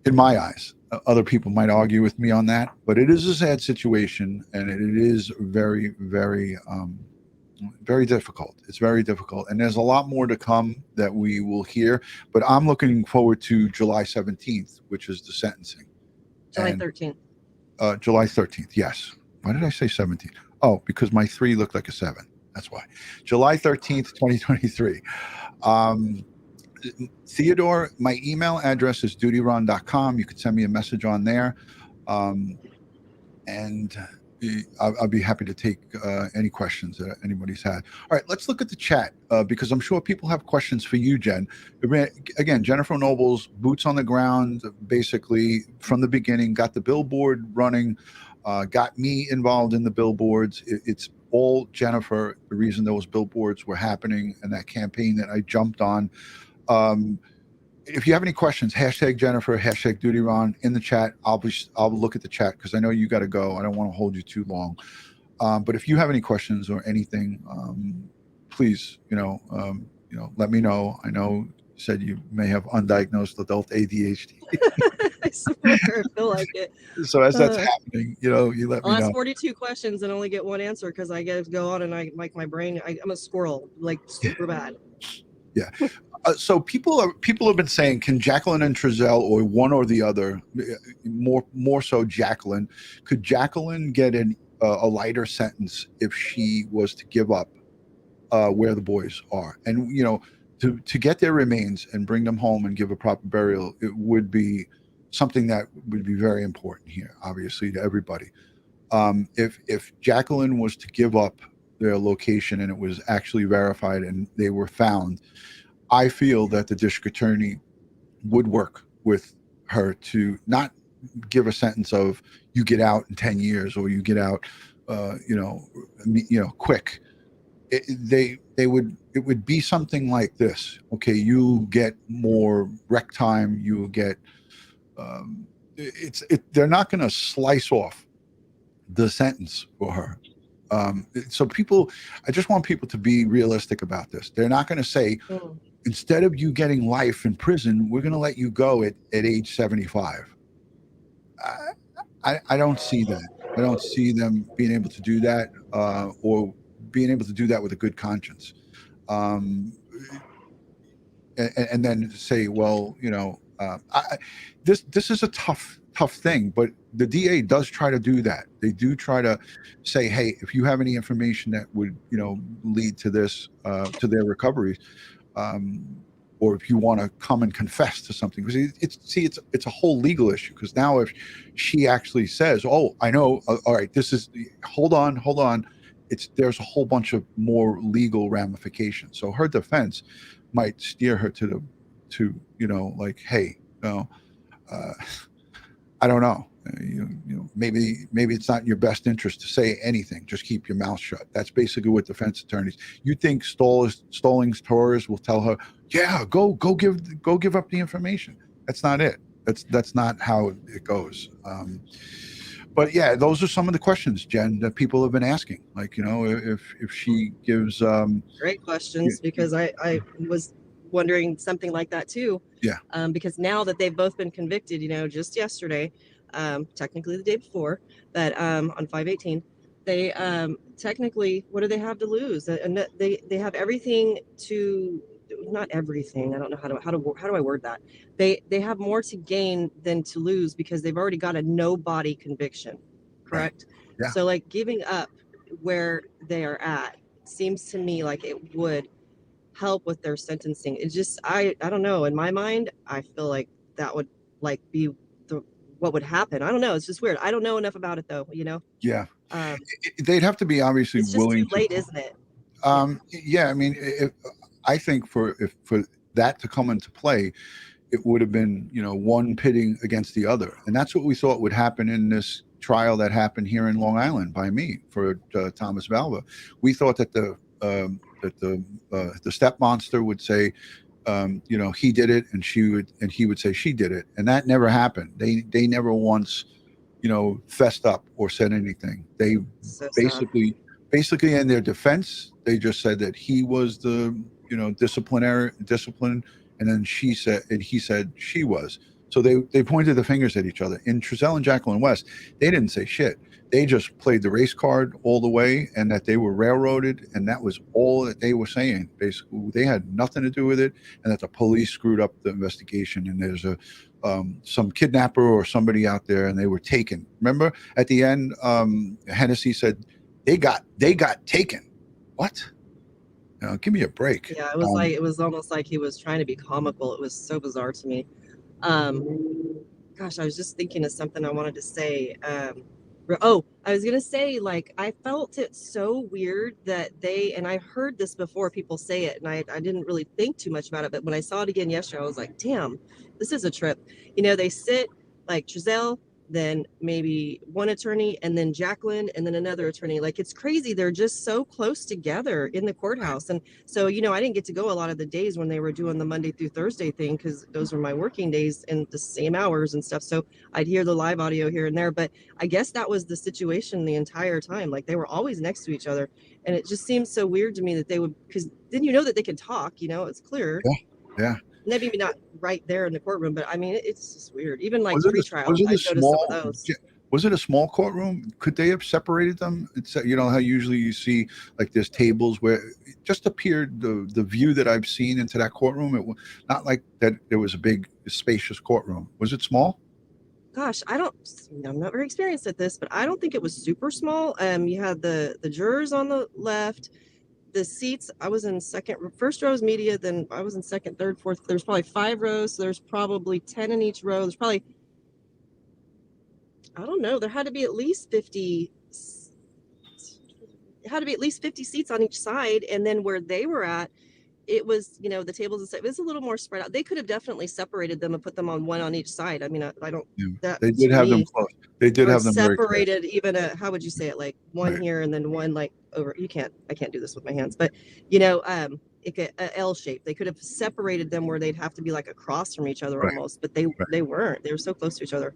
in my eyes, other people might argue with me on that, but it is a sad situation, and it is very, very, very difficult. It's very difficult, and there's a lot more to come that we will hear. But I'm looking forward to July 17th, which is the sentencing. July 13th. July 13th. Yes. Why did I say 17th? Oh, because my 3 looked like a 7. That's why. July 13th, 2023. Theodore, my email address is DutyRon.com. You can send me a message on there, and I'll be happy to take any questions that anybody's had. All right, let's look at the chat, because I'm sure people have questions for you, Jen. Again, Jennifer Noble's boots on the ground, basically from the beginning, got the billboard running, got me involved in the billboards. It's all Jennifer, the reason those billboards were happening and that campaign that I jumped on. If you have any questions, hashtag Jennifer, hashtag DutyRon in the chat. I'll look at the chat, because I know you got to go. I don't want to hold you too long. But if you have any questions or anything, please, let me know. I know you said you may have undiagnosed adult ADHD. I swear, I feel like it. So as that's happening, you let me I'll know. ask 42 questions and only get one answer, because I get to go on and my brain. I'm a squirrel, like super bad. Yeah. So people have been saying, can Jacqueline and Trezell, or one or the other, more so Jacqueline, could Jacqueline get a lighter sentence if she was to give up where the boys are? And to get their remains and bring them home and give a proper burial, it would be something that would be very important here, obviously, to everybody. If Jacqueline was to give up their location and it was actually verified and they were found, I feel that the district attorney would work with her to not give a sentence of you get out in 10 years or you get out, quick. It would be something like this. Okay, you get more rec time. You get they're not going to slice off the sentence for her. So I just want people to be realistic about this. They're not going to say, instead of you getting life in prison, we're going to let you go at age 75. I don't see that. I don't see them being able to do that, or being able to do that with a good conscience. And then say, well, This is a tough thing, but the DA does try to do that. They do try to say, hey, if you have any information that would, lead to this, to their recovery, or if you want to come and confess to something, because it's a whole legal issue. Because now if she actually says, oh, I know, all right, this is, hold on, there's a whole bunch of more legal ramifications. So her defense might steer her to like, hey, I don't know. Maybe it's not in your best interest to say anything. Just keep your mouth shut. That's basically what defense attorneys. You think Stallings Torres will tell her, yeah, go give up the information? That's not it. That's not how it goes. But yeah, those are some of the questions, Jen, that people have been asking. Like, if she gives great questions, because I was wondering something like that too. Yeah. Because now that they've both been convicted, just yesterday, technically the day before, that on 5/18, they technically, what do they have to lose? And they have everything to, not everything. I don't know how do I word that? They have more to gain than to lose, because they've already got a nobody conviction, correct? Right. Yeah. So like giving up where they are at seems to me like it would help with their sentencing. It just, I don't know. In my mind, I feel like that would like be what would happen. I don't know. It's just weird. I don't know enough about it though. Yeah. They'd have to be obviously it's just willing. too late, isn't it? Yeah. I mean, I think for that to come into play, it would have been, one pitting against the other, and that's what we thought would happen in this trial that happened here in Long Island by me for Thomas Valva. We thought that the step monster would say, he did it, and he would say she did it, and that never happened. They never once, fessed up or said anything. They basically in their defense, they just said that he was the discipline, and then he said she was. So they pointed the fingers at each other. In Trezell and Jacqueline West, they didn't say shit. They just played the race card all the way, and that they were railroaded, and that was all that they were saying. Basically, they had nothing to do with it, and that the police screwed up the investigation, and there's some kidnapper or somebody out there, and they were taken. Remember at the end, Hennessy said they got taken. What? Give me a break. Yeah, it was it was almost like he was trying to be comical. It was so bizarre to me. Gosh, I was just thinking of something I wanted to say. I was gonna say, like, I felt it so weird that and I heard this before people say it, and I didn't really think too much about it, but when I saw it again yesterday, I was like, damn, this is a trip. They sit like Trezell, then maybe one attorney, and then Jacqueline, and then another attorney. Like, it's crazy. They're just so close together in the courthouse. And so, I didn't get to go a lot of the days when they were doing the Monday through Thursday thing, because those were my working days and the same hours and stuff. So I'd hear the live audio here and there, but I guess that was the situation the entire time. Like, they were always next to each other. And it just seems so weird to me that they would, because then that they can talk, it's clear. Yeah. Maybe not right there in the courtroom, but I mean, it's just weird. Even like pre-trial, I go to some of those. Was it a small courtroom? Could they have separated them? It's how usually you see like there's tables where it just appeared the view that I've seen into that courtroom. It was not like that. There was a big spacious courtroom. Was it small? Gosh, I'm not very experienced at this, but I don't think it was super small. You had the jurors on the left. The seats, I was in first row is media, then I was in second, third, fourth. There's probably 5 rows, so there's probably 10 in each row. There's probably, I don't know, there had to be at least 50 seats on each side. And then where they were at, it was, the tables and stuff, it was a little more spread out. They could have definitely separated them and put them on one on each side. I mean, I don't. They did have them close. They did have them separated. Even how would you say it? Like one here and then one like over. I can't do this with my hands, but a L shape. They could have separated them where they'd have to be like across from each other almost, but they weren't. They were so close to each other.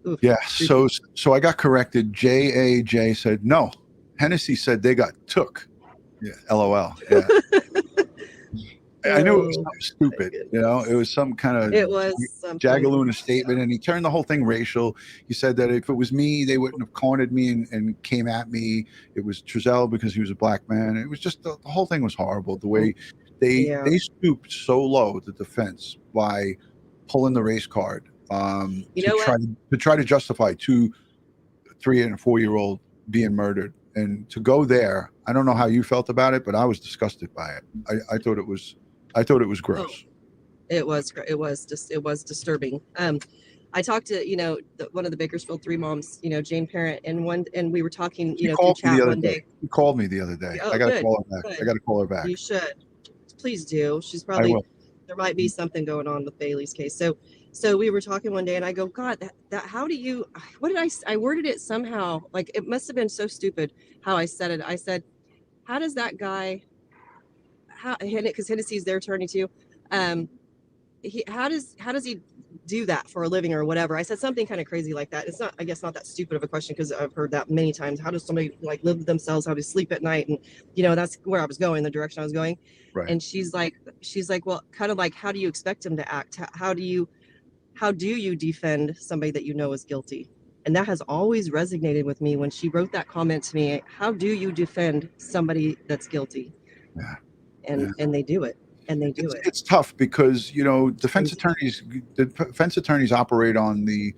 Oof, yeah. So I got corrected. JAJ said no. Hennessy said they got took. Yeah. LOL. Yeah. I knew it was something stupid, it was some kind of Jagaluna statement, and he turned the whole thing racial. He said that if it was me, they wouldn't have cornered me and came at me. It was Trezell because he was a black man. It was just the whole thing was horrible. The way they stooped so low, the defense, by pulling the race card You know to try to justify 2, 3, and 4-year-old being murdered. And to go there, I don't know how you felt about it, but I was disgusted by it. I thought it was gross. It was disturbing. I talked to, one of the Bakersfield 3 moms, Jane Parent, and we were talking, through chat one day. She called me the other day. Oh, I got to good, call her back. good. I got to call her back. You should. Please do. She's I probably, will. there might be something going on with Bailey's case. So we were talking one day and I go, God, how do you, what did I worded it somehow, like it must have been so stupid how I said it. I said, how does that guy, because Hennessy's their attorney too. How does he do that for a living or whatever? I said something kind of crazy like that. It's not, I guess, not that stupid of a question because I've heard that many times. How does somebody like live with themselves? How to sleep at night? And that's where I was going, the direction I was going. Right. And she's like, well, kind of like, how do you expect him to act? How do you defend somebody that you know is guilty? And that has always resonated with me when she wrote that comment to me. How do you defend somebody that's guilty? Yeah. And they do it. And they do it. It's tough because defense attorneys operate on the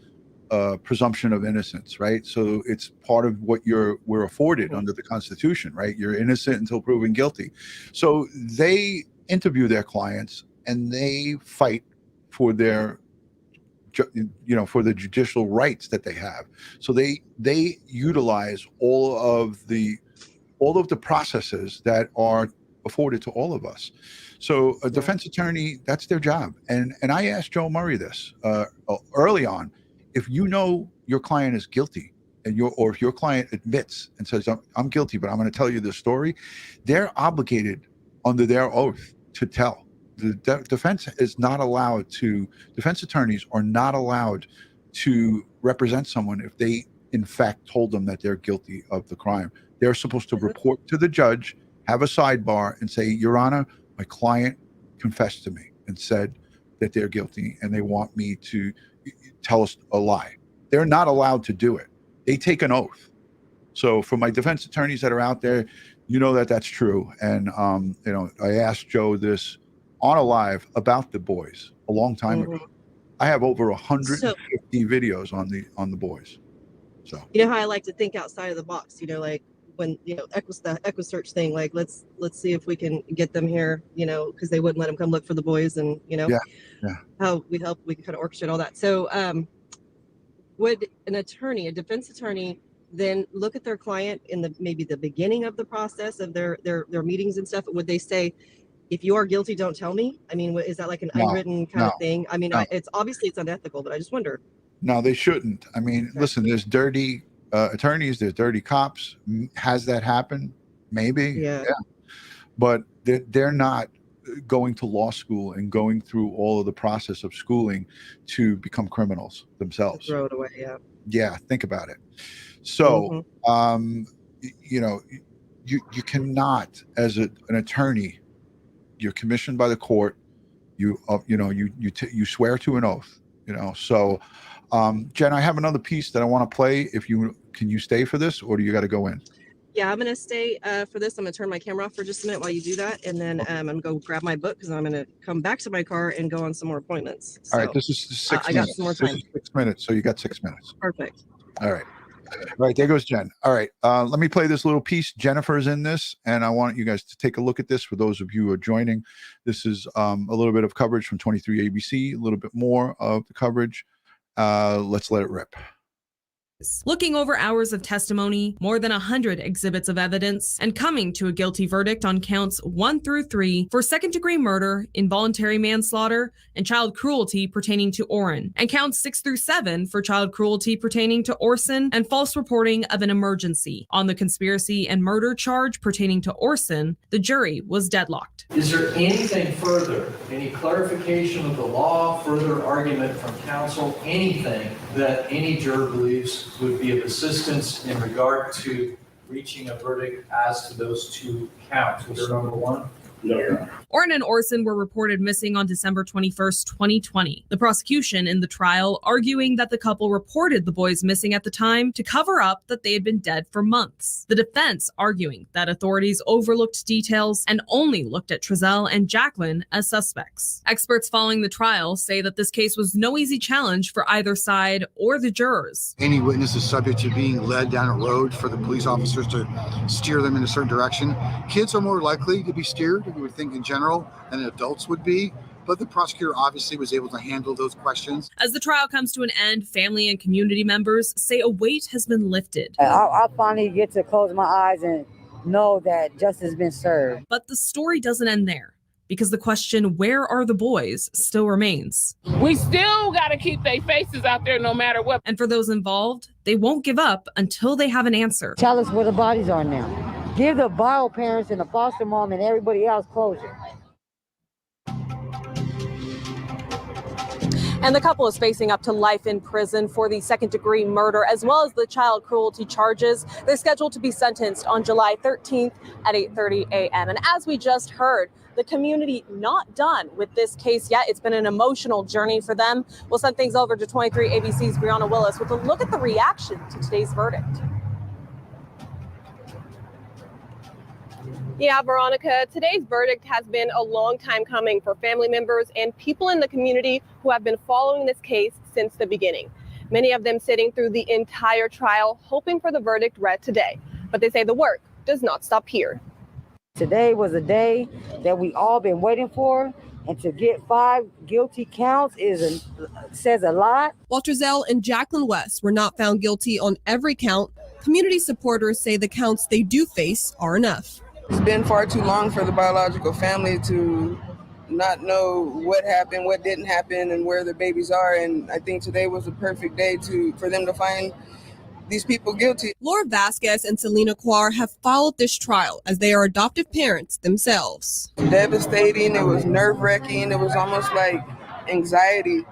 presumption of innocence, right? So it's part of what we're afforded under the Constitution, right? You're innocent until proven guilty. So they interview their clients and they fight for their for the judicial rights that they have. So they utilize all of the processes that are afforded to all of us. So a defense attorney, that's their job. And I asked Joe Murray this early on. If you know your client is guilty or if your client admits and says, I'm guilty, but I'm going to tell you this story, they're obligated under their oath to tell. The defense attorneys are not allowed to represent someone if they in fact told them that they're guilty of the crime. They're supposed to report to the judge, have a sidebar and say, Your Honor, my client confessed to me and said that they're guilty and they want me to tell us a lie. They're not allowed to do it. They take an oath. So for my defense attorneys that are out there, that's true. And, I asked Joe this on a live about the boys a long time ago. I have over 150 videos on the boys. So you know how I like to think outside of the box, like when the echo search thing, like let's see if we can get them here, because they wouldn't let them come look for the boys, and how we can kind of orchestrate all that. So would a defense attorney then look at their client in maybe the beginning of the process of their meetings and stuff? Would they say, if you are guilty, don't tell me? I mean, is that like an unwritten kind of thing? I mean, it's obviously it's unethical, but I just wonder. No, they shouldn't. I mean, listen, there's dirty attorneys, there's dirty cops. Has that happened? Maybe. Yeah. But they're not going to law school and going through all of the process of schooling to become criminals themselves. Throw it away. Yeah. Yeah. Think about it. So, you cannot, as an attorney, you're commissioned by the court. You swear to an oath. So, Jen, I have another piece that I want to play. Can you stay for this, or do you got to go in? Yeah, I'm going to stay for this. I'm going to turn my camera off for just a minute while you do that. And then I'm going to go grab my book because I'm going to come back to my car and go on some more appointments. So, all right. This is 6 minutes. I got some more time. This is 6 minutes. So you got 6 minutes. Perfect. All right. All right. There goes Jen. All right. Let me play this little piece. Jennifer's in this, and I want you guys to take a look at this for those of you who are joining. This is a little bit of coverage from 23 ABC, a little bit more of the coverage. Let's let it rip. Looking over hours of testimony, more than 100 exhibits of evidence, and coming to a guilty verdict on counts 1 through 3 for second-degree murder, involuntary manslaughter, and child cruelty pertaining to Orrin, and counts 6 through 7 for child cruelty pertaining to Orson and false reporting of an emergency. On the conspiracy and murder charge pertaining to Orson, the jury was deadlocked. Is there anything further, any clarification of the law, further argument from counsel, anything that any juror believes would be of assistance in regard to reaching a verdict as to those 2 counts? Juror number 1. No, Your Honor. Orrin and Orson were reported missing on December 21st, 2020. The prosecution in the trial arguing that the couple reported the boys missing at the time to cover up that they had been dead for months. The defense arguing that authorities overlooked details and only looked at Trezell and Jacqueline as suspects. Experts following the trial say that this case was no easy challenge for either side or the jurors. Any witness is subject to being led down a road for the police officers to steer them in a certain direction. Kids are more likely to be steered, you would think, in general, than adults would be. But the prosecutor obviously was able to handle those questions. As the trial comes to an end, family and community members say a weight has been lifted. I finally get to close my eyes and know that justice has been served. But the story doesn't end there, because the question, where are the boys, still remains. We still got to keep their faces out there no matter what. And for those involved, they won't give up until they have an answer. Tell us where the bodies are now. Give the bio parents and the foster mom and everybody else closure. And the couple is facing up to life in prison for the second-degree murder, as well as the child cruelty charges. They're scheduled to be sentenced on July 13th at 8:30 a.m. And as we just heard, the community not done with this case yet. It's been an emotional journey for them. We'll send things over to 23 ABC's Brianna Willis with a look at the reaction to today's verdict. Yeah, Veronica, today's verdict has been a long time coming for family members and people in the community who have been following this case since the beginning. Many of them sitting through the entire trial, hoping for the verdict read today. But they say the work does not stop here. Today was a day that we all been waiting for, and to get 5 guilty counts says a lot. While Trezell and Jacqueline West were not found guilty on every count, community supporters say the counts they do face are enough. It's been far too long for the biological family to not know what happened, what didn't happen, and where the babies are. And I think today was a perfect day for them to find these people guilty. Laura Vasquez and Selena Quar have followed this trial as they are adoptive parents themselves. Devastating. It was nerve-wracking. It was almost like anxiety,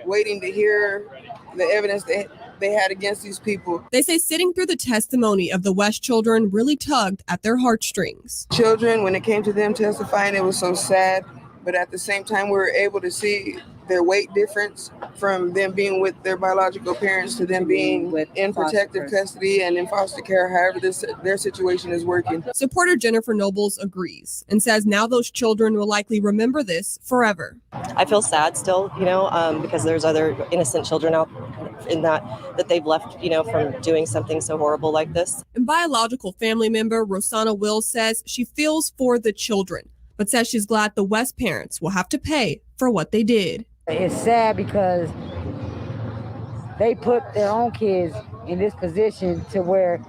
waiting to hear the evidence that they had against these people. They say sitting through the testimony of the West children really tugged at their heartstrings. Children, when it came to them testifying, it was so sad, but at the same time, we were able to see their weight difference from them being with their biological parents to them being in protective custody and in foster care, however their situation is working. Supporter Jennifer Nobles agrees and says now those children will likely remember this forever. I feel sad still, because there's other innocent children out in that they've left, from doing something so horrible like this. And biological family member Rosanna Wills says she feels for the children, but says she's glad the West parents will have to pay for what they did. It's sad because they put their own kids in this position to where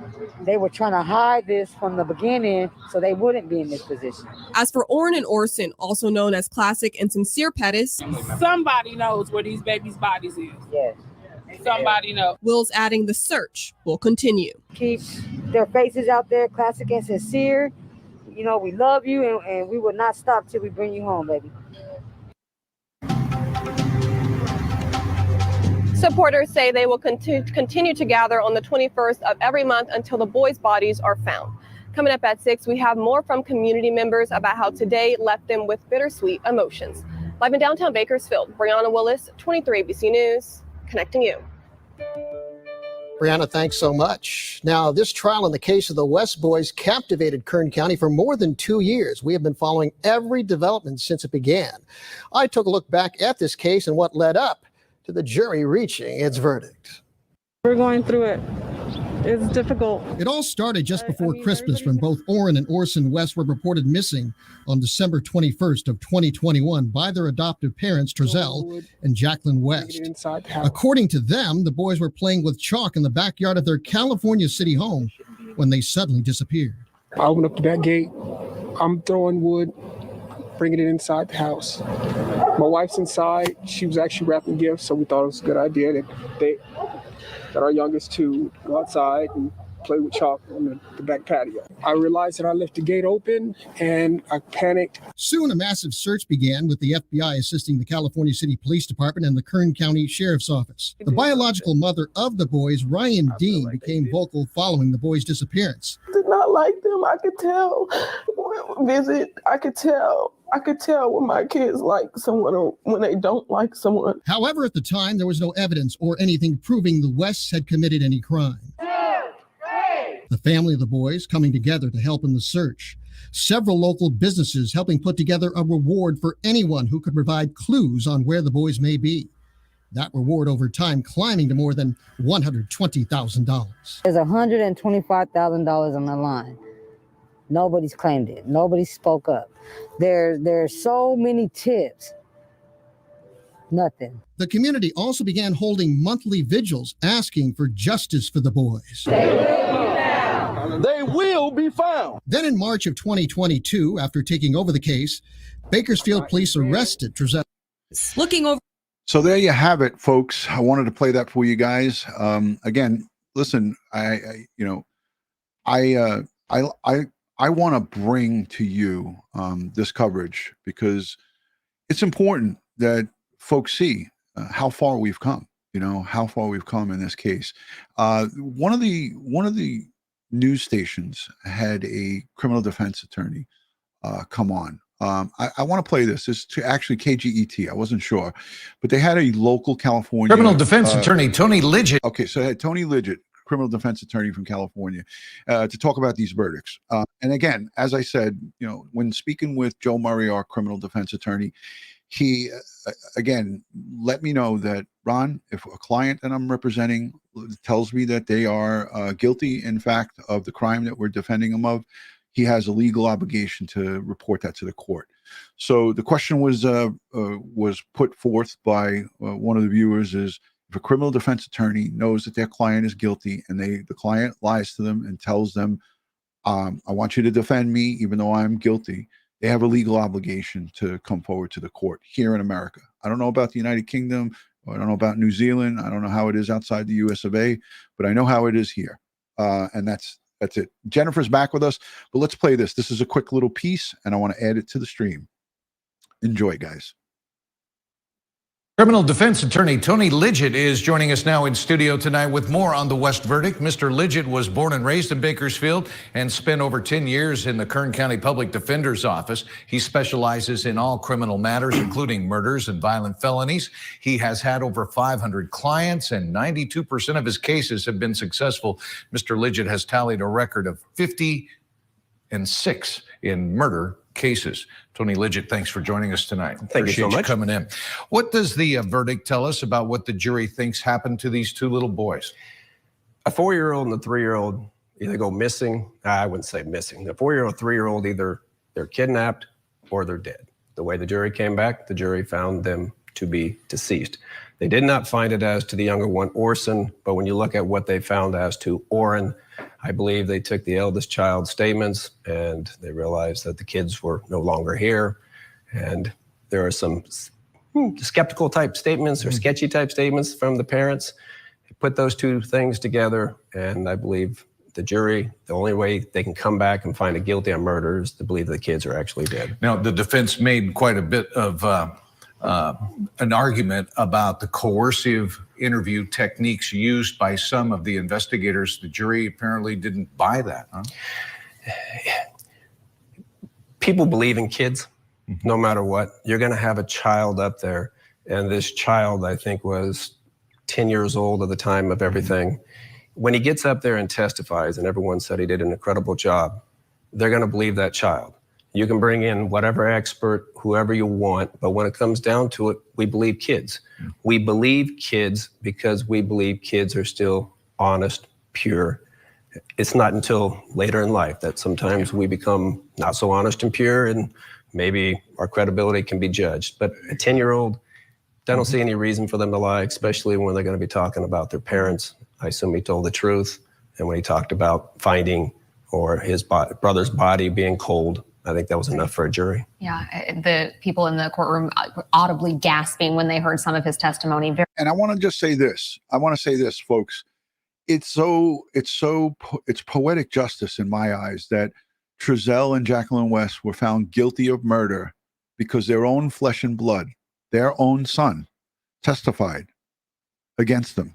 they were trying to hide this from the beginning so they wouldn't be in this position. As for Orrin and Orson, also known as Classic and Sincere Pettis, somebody knows where these babies' bodies is. Yes. Somebody knows. Will's adding the search will continue. Keep their faces out there, Classic and Sincere. We love you and we will not stop till we bring you home, baby. Supporters say they will continue to gather on the 21st of every month until the boys' bodies are found. Coming up at 6, we have more from community members about how today left them with bittersweet emotions. Live in downtown Bakersfield, Brianna Willis, 23 ABC News, connecting you. Brianna, thanks so much. Now, this trial in the case of the West boys captivated Kern County for more than 2 years. We have been following every development since it began. I took a look back at this case and what led up to the jury reaching its verdict. We're going through it. It's difficult. It all started just before Christmas when both Orrin and Orson West were reported missing on December 21st of 2021 by their adoptive parents, Trezell and Jacqueline West. According to them, the boys were playing with chalk in the backyard of their California City home when they suddenly disappeared. I went up to that gate. I'm throwing wood, bringing it inside the house. My wife's inside. She was actually wrapping gifts, so we thought it was a good idea that our youngest two would go outside and play with chalk on the back patio. I realized that I left the gate open and I panicked. Soon a massive search began with the FBI assisting the California City Police Department and the Kern County Sheriff's Office. The biological mother of the boys, Ryan Dean, became vocal following the boys' disappearance. Did not like them, I could tell. him visit, I could tell when my kids like someone or when they don't like someone. However, at the time, there was no evidence or anything proving the Wests had committed any crime. The family of the boys coming together to help in the search. Several local businesses helping put together a reward for anyone who could provide clues on where the boys may be. That reward over time climbing to more than $120,000. There's $125,000 on the line. Nobody's claimed it. Nobody spoke up. There's so many tips. Nothing. The community also began holding monthly vigils asking for justice for the boys. They will be found. Then in March of 2022, after taking over the case, Bakersfield police arrested Trezell. Looking over. So there you have it, folks. I wanted to play that for you guys. Again, listen, I want to bring to you this coverage because it's important that folks see how far we've come. You know how far we've come in this case. One of the news stations had a criminal defense attorney come on. I want to play this. It's to actually KGET. I wasn't sure, but they had a local California criminal defense attorney, Tony Lidgett. Okay, so I had Tony Lidgett, criminal defense attorney from California, to talk about these verdicts. And again, as I said, you know, when speaking with Joe Murray, our criminal defense attorney, he again let me know that, Ron, if a client that I'm representing tells me that they are guilty, in fact, of the crime that we're defending them of, he has a legal obligation to report that to the court. So the question was put forth by one of the viewers is, if a criminal defense attorney knows that their client is guilty and the client lies to them and tells them, I want you to defend me even though I'm guilty, they have a legal obligation to come forward to the court here in America. I don't know about the United Kingdom, or I don't know about New Zealand. I don't know how it is outside the US of A, but I know how it is here. And that's it. Jennifer's back with us, but let's play this. This is a quick little piece, and I want to add it to the stream. Enjoy, guys. Criminal defense attorney Tony Lidgett is joining us now in studio tonight with more on the West verdict. Mr. Lidgett was born and raised in Bakersfield and spent over 10 years in the Kern County Public Defender's Office. He specializes in all criminal matters, including murders and violent felonies. He has had over 500 clients and 92% of his cases have been successful. Mr. Lidgett has tallied a record of 56 in murder cases. Tony Lidgett, thanks for joining us tonight. Thank you so much. Coming in. What does the verdict tell us about what the jury thinks happened to these two little boys? A 4-year-old and a 3-year-old either go missing. I wouldn't say missing. The 4-year-old, 3-year-old, either they're kidnapped or they're dead. The way the jury came back, the jury found them to be deceased. They did not find it as to the younger one, Orson, but when you look at what they found as to Orrin, I believe they took the eldest child's statements and they realized that the kids were no longer here. And there are some skeptical type statements or sketchy type statements from the parents. Put those two things together, and I believe the jury, the only way they can come back and find a guilty on murder is to believe the kids are actually dead. Now, the defense made quite a bit of an argument about the coercive interview techniques used by some of the investigators. The jury apparently didn't buy that, huh? People believe in kids, no matter what. You're going to have a child up there, and this child, I think, was 10 years old at the time of everything. When he gets up there and testifies, and everyone said he did an incredible job, they're going to believe that child. You can bring in whatever expert, whoever you want, but when it comes down to it, we believe kids. We believe kids because we believe kids are still honest, pure. It's not until later in life that sometimes we become not so honest and pure, and maybe our credibility can be judged. But a 10-year-old, I don't see any reason for them to lie, especially when they're going to be talking about their parents. I assume he told the truth. And when he talked about finding or his brother's body being cold, I think that was enough for a jury. Yeah, the people in the courtroom audibly gasping when they heard some of his testimony. And I want to just say this. I want to say this, folks. It's poetic justice in my eyes that Trezell and Jacqueline West were found guilty of murder because their own flesh and blood, their own son, testified against them.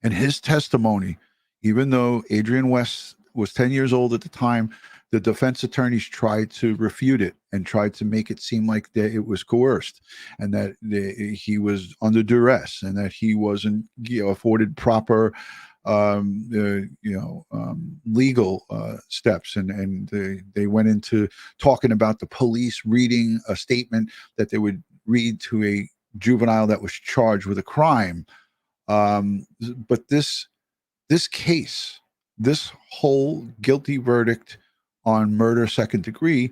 And his testimony, even though Adrian West was 10 years old at the time The defense attorneys tried to refute it and tried to make it seem like that it was coerced and that he was under duress and that he wasn't afforded proper legal steps. And they went into talking about the police reading a statement that they would read to a juvenile that was charged with a crime. But this case, this whole guilty verdict on murder second degree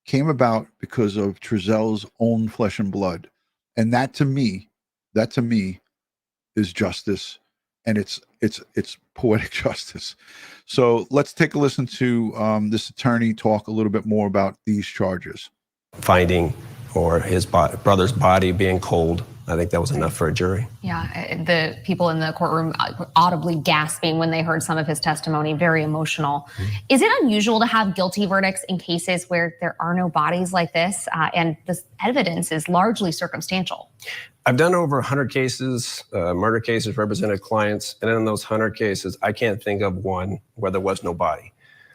came about because of Trezell's own flesh and blood. And that to me is justice, and it's poetic justice. So let's take a listen to this attorney talk a little bit more about these charges. Finding or his brother's body being cold, I think that was enough for a jury. Yeah, the people in the courtroom audibly gasping when they heard some of his testimony, very emotional. Is it unusual to have guilty verdicts in cases where there are no bodies like this and this evidence is largely circumstantial? I've done over 100 cases, murder cases, represented clients, and in those 100 cases, I can't think of one where there was no body.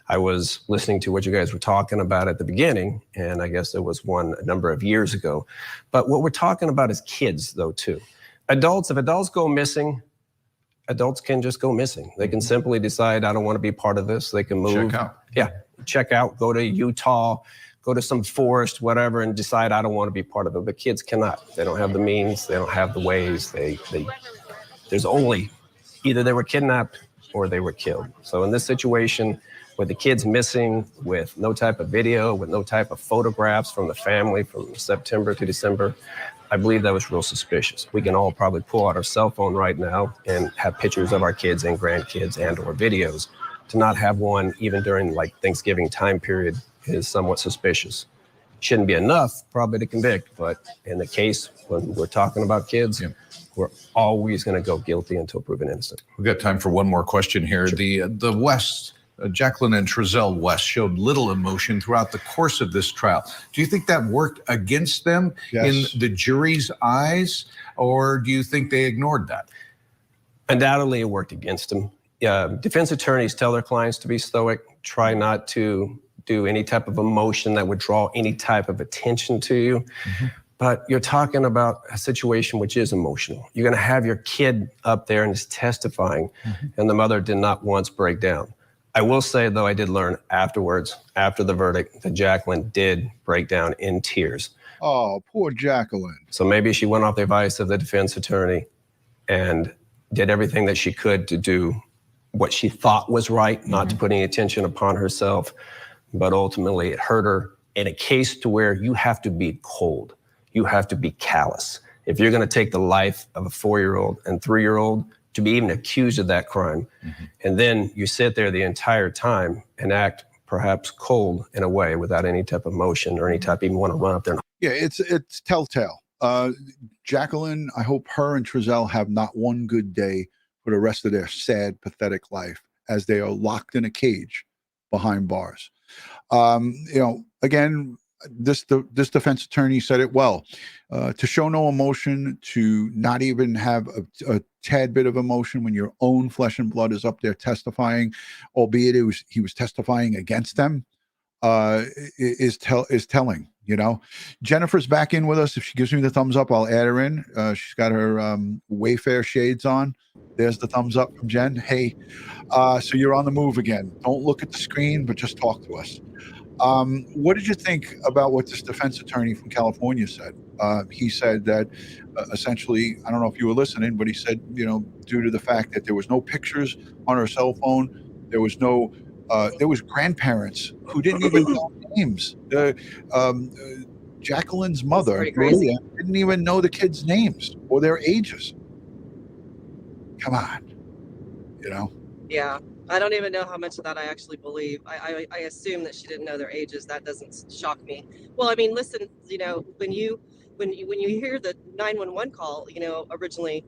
I was listening to what you guys were talking about at the beginning, and I guess there was one a number of years ago. But what we're talking about is kids, though, too. Adults, if adults go missing, adults can just go missing. They can simply decide, I don't want to be part of this. They can move. Check out. Yeah, check out, go to Utah, go to some forest, whatever, and decide, I don't want to be part of it. But kids cannot. They don't have the means. They don't have the ways. There's only either they were kidnapped or they were killed. So in this situation, with the kids missing, with no type of video, with no type of photographs from the family from September to December, I believe that was real suspicious. We can all probably pull out our cell phone right now and have pictures of our kids and grandkids and or videos. To not have one even during like Thanksgiving time period is somewhat suspicious. Shouldn't be enough probably to convict, but in the case when we're talking about kids, we're always going to go guilty until proven innocent. We've got time for one more question here. Sure. The West, Jacqueline and Trezell West showed little emotion throughout the course of this trial. Do you think that worked against them in the jury's eyes, or do you think they ignored that? Undoubtedly, it worked against them. Defense attorneys tell their clients to be stoic, try not to do any type of emotion that would draw any type of attention to you. But you're talking about a situation which is emotional. You're going to have your kid up there and is testifying, and the mother did not once break down. I will say, though, I did learn afterwards, after the verdict, that Jacqueline did break down in tears. Oh, poor Jacqueline. So maybe she went off the advice of the defense attorney and did everything that she could to do what she thought was right, not to put any attention upon herself. But ultimately, it hurt her in a case to where you have to be cold. You have to be callous. If you're going to take the life of a 4-year-old and 3-year-old, to be even accused of that crime, and then you sit there the entire time and act perhaps cold in a way without any type of emotion or any type even want to run up there. Yeah, it's telltale. Jacqueline, I hope her and Trezell have not one good day for the rest of their sad, pathetic life as they are locked in a cage behind bars. Again, this defense attorney said it well. To show no emotion, to not even have a tad bit of emotion when your own flesh and blood is up there testifying, albeit he was testifying against them, is telling. Jennifer's back in with us. If she gives me the thumbs up, I'll add her in. She's got her Wayfair shades on. There's the thumbs up from Jen. Hey, so you're on the move again. Don't look at the screen, but just talk to us. What did you think about what this defense attorney from California said? He said that essentially, I don't know if you were listening, but he said, due to the fact that there was no pictures on her cell phone, there was grandparents who didn't even know names. Jacqueline's mother, Maria, didn't even know the kids' names or their ages. Come on, Yeah. I don't even know how much of that I actually believe. I assume that she didn't know their ages. That doesn't shock me. Well, I mean, listen, when you hear the 911 call, originally,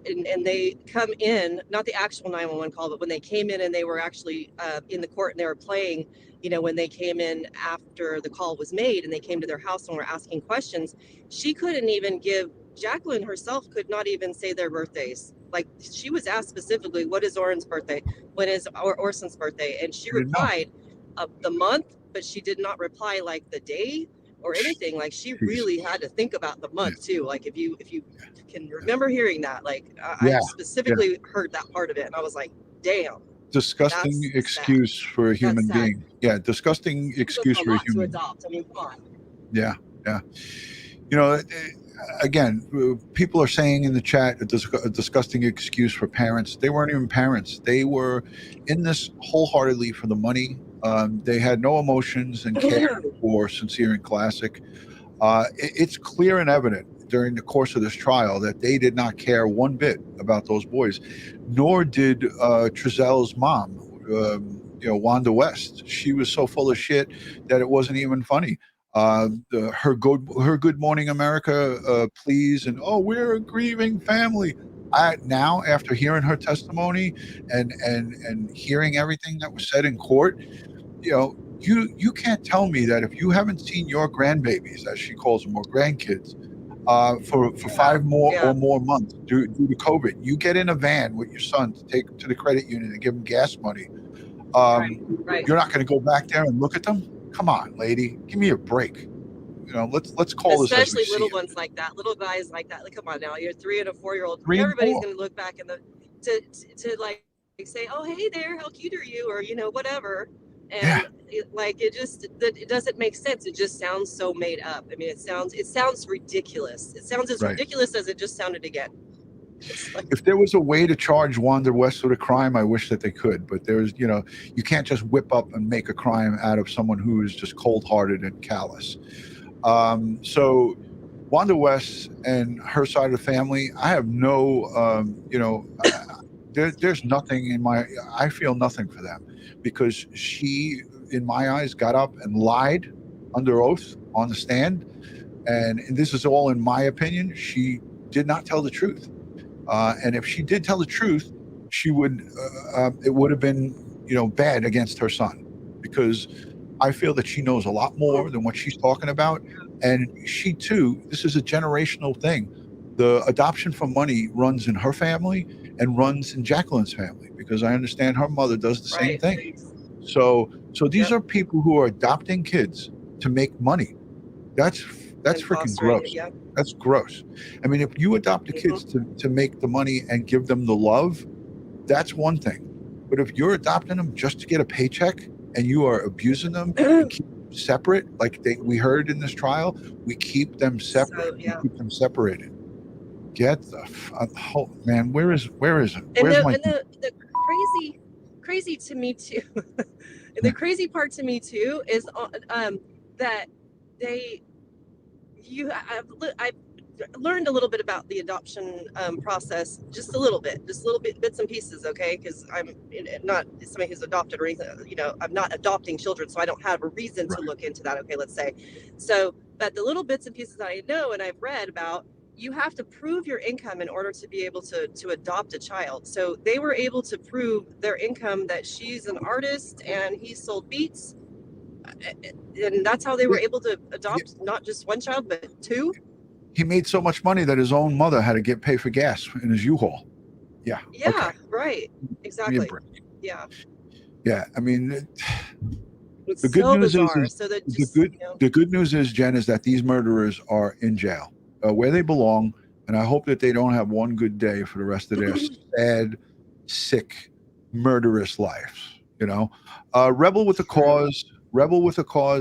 and they come in, not the actual 911 call, but when they came in and they were actually in the court and they were playing, when they came in after the call was made and they came to their house and were asking questions, she couldn't even Jacqueline herself could not even say their birthdays. Like, she was asked specifically, what is Oren's birthday? When is Orson's birthday? And she replied, the month, but she did not reply like the day or anything. Like she really had to think about the month too. Like if you can remember hearing that, like I specifically heard that part of it, and I was like, damn. Disgusting excuse for a human being. Yeah, disgusting excuse for a human. To adopt. I mean, come on. Yeah. You know, again, people are saying in the chat a disgusting excuse for parents. They weren't even parents. They were in this wholeheartedly for the money. They had no emotions and care for Sincere and Classic. It's clear and evident during the course of this trial that they did not care one bit about those boys, nor did Trezell's mom, Wanda West. She was so full of shit that it wasn't even funny. Her Good Morning America pleas and we're a grieving family. Now after hearing her testimony and hearing everything that was said in court, you can't tell me that if you haven't seen your grandbabies, as she calls them, or grandkids, for 5 more or more months due to COVID, you get in a van with your son to take to the credit union and give him gas money. Right. You're not going to go back there and look at them? Come on, lady, give me a break. Let's call this. Especially little ones like that, little guys like that. Like, come on now, you're 3 and a 4-year-old. Everybody's going to look back in to like say, oh, hey there, how cute are you, or whatever. And it doesn't make sense. It just sounds so made up. I mean, it sounds ridiculous. It sounds as ridiculous as it just sounded again. If there was a way to charge Wanda West with a crime, I wish that they could. But there's, you can't just whip up and make a crime out of someone who is just cold-hearted and callous. So Wanda West and her side of the family, I have no, there's nothing I feel nothing for them, because she, in my eyes, got up and lied under oath on the stand. And this is all in my opinion. She did not tell the truth. And if she did tell the truth, she would, it would have been, bad against her son, because I feel that she knows a lot more than what she's talking about. And she too, this is a generational thing. The adoption for money runs in her family and runs in Jacqueline's family, because I understand her mother does the same thing. So these are people who are adopting kids to make money. That's freaking gross. That's gross. I mean, if you adopt the kids to make the money and give them the love, that's one thing. But if you're adopting them just to get a paycheck and you are abusing them and keep them separate, like we heard in this trial, we keep them separate, keep them separated. Get the man. Where is it? Where's the crazy to me too. The crazy part to me too is that I've learned a little bit about the adoption process, just a little bit, bits and pieces, okay? Because I'm not somebody who's adopted or anything, I'm not adopting children, so I don't have a reason to look into that, okay, let's say. So, but the little bits and pieces that I know and I've read about, you have to prove your income in order to be able to adopt a child. So they were able to prove their income, that she's an artist and he sold beats. And that's how they were able to adopt not just one child, but 2. He made so much money that his own mother had to pay for gas in his U-Haul. Yeah. Yeah, okay. Right. Exactly. Yeah. Yeah. I mean, it's the good so news bizarre. is So that the good news is, Jen, is that these murderers are in jail, where they belong. And I hope that they don't have one good day for the rest of their sad, sick, murderous lives. Rebel with a Cause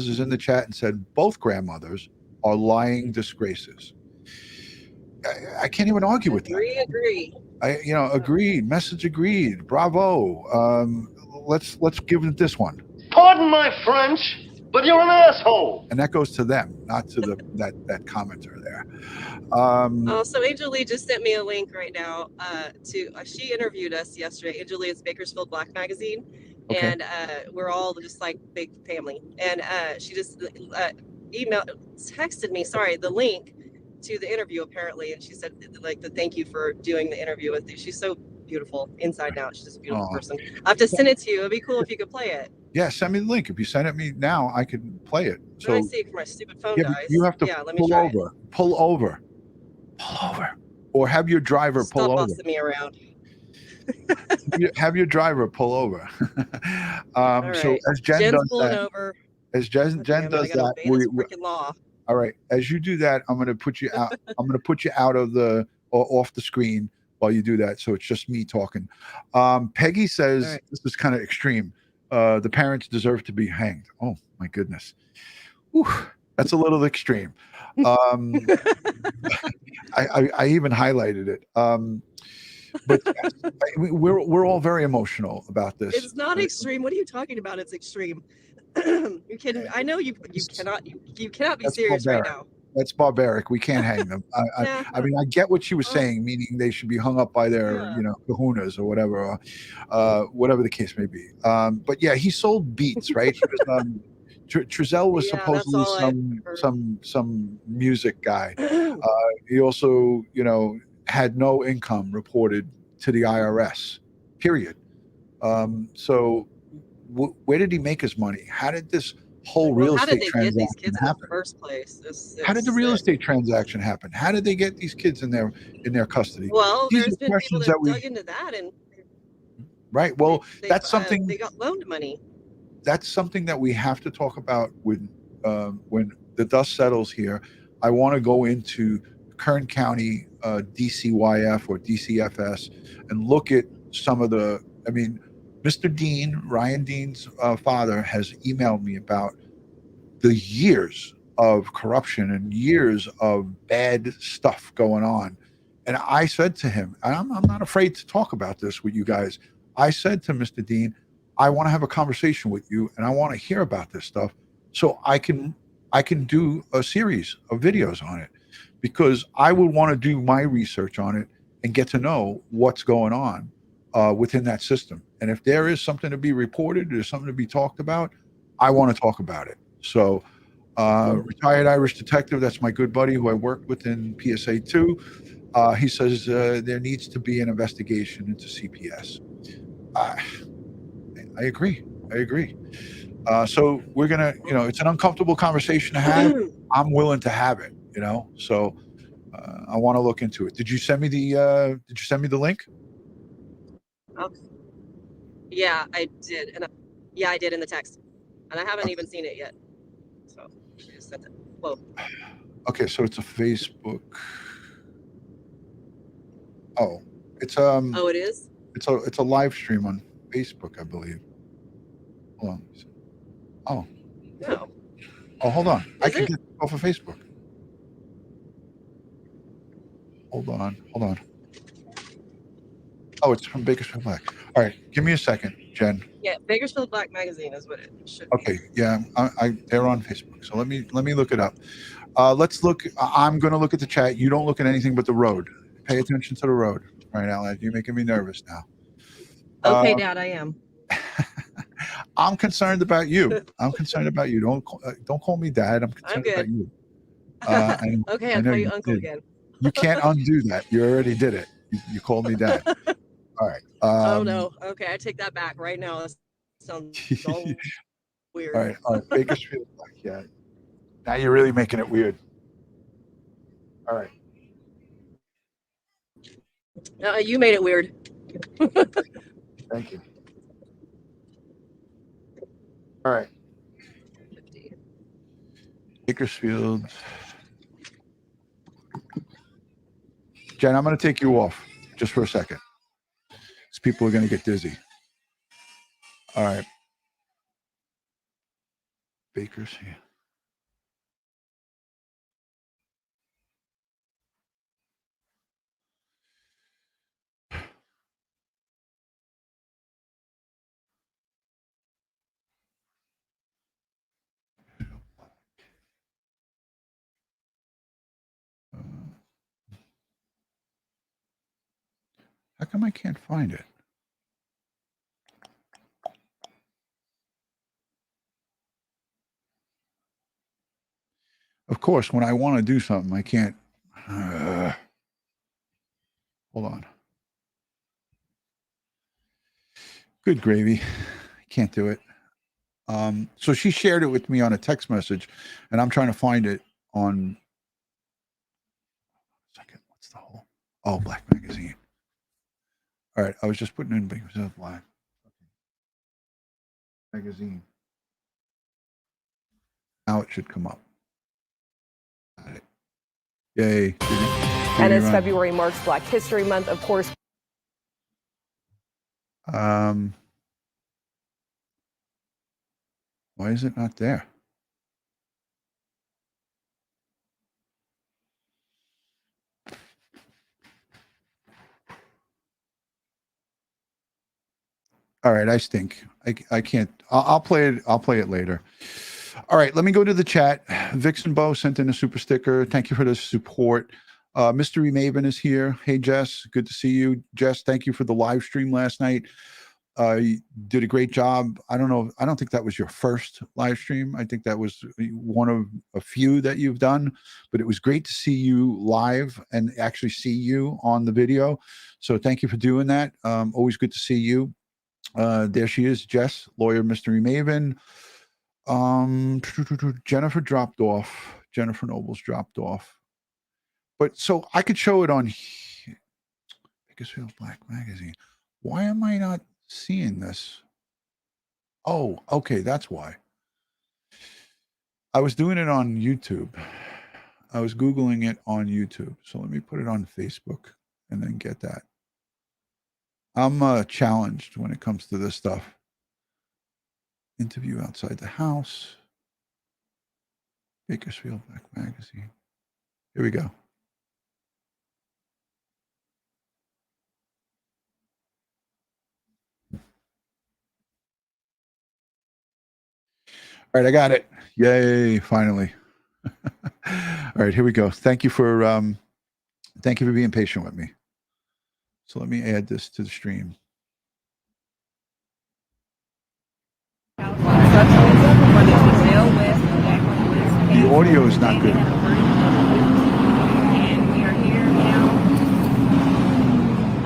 is in the chat and said both grandmothers are lying disgraces. I can't even argue with that. Agree. Agreed. Message agreed. Bravo. Let's give it this one. Pardon my French, but you're an asshole. And that goes to them, not to that commenter there. So Angel Lee just sent me a link right now she interviewed us yesterday. Angel Lee is Bakersfield Black Magazine. Okay. And we're all just like big family. And she just texted me, the link to the interview apparently. And she said thank you for doing the interview with you. She's so beautiful inside and out. She's just a beautiful person. I have to send it to you. It'd be cool if you could play it. Yeah, send me the link. If you send it me now, I can play it. So I see it for my stupid phone dies. You have to let me try it. Pull over. Or have your driver pull over. Stop bossing me around. Have your driver pull over. All So right. as Jen Jen's does pulling that, over. as Jen Damn it, does I gotta that, obey this freaking law. all right. As you do that, I'm going to put you out. I'm going to put you out of the or off the screen while you do that. So it's just me talking. Peggy says right. this is kind of extreme. The parents deserve to be hanged. Oh my goodness. Whew, that's a little extreme. I even highlighted it. But yes, we're all very emotional about this. It's not extreme. What are you talking about? It's extreme. You can. I know you cannot be That's serious barbaric. right now. That's barbaric. We can't hang them. I mean, I get what she was saying, meaning they should be hung up by their, kahunas or whatever, whatever the case may be. But yeah, he sold beats, right? He was, Trezell was supposedly some music guy. He also, had no income reported to the IRS. Period. So, where did he make his money? How did this whole real estate transaction get these kids happen? in the first place? How did the real estate transaction happen? How did they get these kids in their custody? Well, These there's are been people questions that that dug into that, and right. Well, that's something they got loaned money. That's something that we have to talk about when the dust settles here. I want to go into Kern County DCYF or DCFS and look at some of the. I mean, Mr. Dean, Ryan Dean's father, has emailed me about the years of corruption and years of bad stuff going on. And I said to him, and I'm not afraid to talk about this with you guys. I said to Mr. Dean, I want to have a conversation with you and I want to hear about this stuff so I can do a series of videos on it, because I would want to do my research on it and get to know what's going on within that system. And if there is something to be reported, there's something to be talked about, I want to talk about it. So Retired Irish Detective, that's my good buddy who I worked with in PSA 2. He says there needs to be an investigation into CPS. I agree. So we're going to, it's an uncomfortable conversation to have. I'm willing to have it, so I want to look into it. Did you send me the link? Yeah, I did. And I did in the text. And I haven't even seen it yet. So she just sent it. Whoa. Okay, so it's a Facebook. Oh, it's oh, it is? It's a live stream on Facebook, I believe. Hold on. Oh. No. Oh, hold on. I can get off of Facebook. Hold on. Oh, it's from Bakersfield Black. All right, give me a second, Jen. Yeah, Bakersfield Black Magazine is what it should be. Okay, yeah, they're on Facebook. So let me look it up. Let's look. I'm going to look at the chat. You don't look at anything but the road. Pay attention to the road. All right, Alan, you're making me nervous now. Okay, Dad, I am. I'm concerned about you. Don't call me Dad. I'm concerned about you. Okay, I'll call you Uncle again. You can't undo that. You already did it. You called me Dad. All right. Oh no. Okay, I take that back right now. That sounds so weird. All right. Bakersfield Black. Yeah. Now you're really making it weird. All right. You made it weird. Thank you. All right. Bakersfield. Jen, I'm going to take you off just for a second, because people are going to get dizzy. All right. Bakers here. How come I can't find it? Of course, when I want to do something, I can't. Hold on. Good gravy. Can't do it. So she shared it with me on a text message, and I'm trying to find it on. Second, what's the whole? Oh, Black Magazine. All right, I was just putting in Bakersfield Black magazine. Now it should come up. Got it. Yay. And as February marks Black History Month, of course. Why is it not there? All right, I stink. I can't. I'll play it. I'll play it later. All right, let me go to the chat. Vixen Bow sent in a super sticker. Thank you for the support. Mystery Maven is here. Hey, Jess, good to see you. Jess, thank you for the live stream last night. You did a great job. I don't know. I don't think that was your first live stream. I think that was one of a few that you've done, but it was great to see you live and actually see you on the video. So thank you for doing that. Always good to see you. There she is, Jess, lawyer, Mystery Maven. Jennifer dropped off. Jennifer Nobles dropped off. But so I could show it on Bakersfield Black Magazine. Why am I not seeing this? Oh, okay, that's why. I was doing it on YouTube. I was Googling it on YouTube. So let me put it on Facebook and then get that. I'm challenged when it comes to this stuff. Interview outside the house. Bakersfield Black Magazine. Here we go. All right, I got it. Yay, finally. All right, here we go. Thank you for being patient with me. So let me add this to the stream. The audio is not good. And we are here now.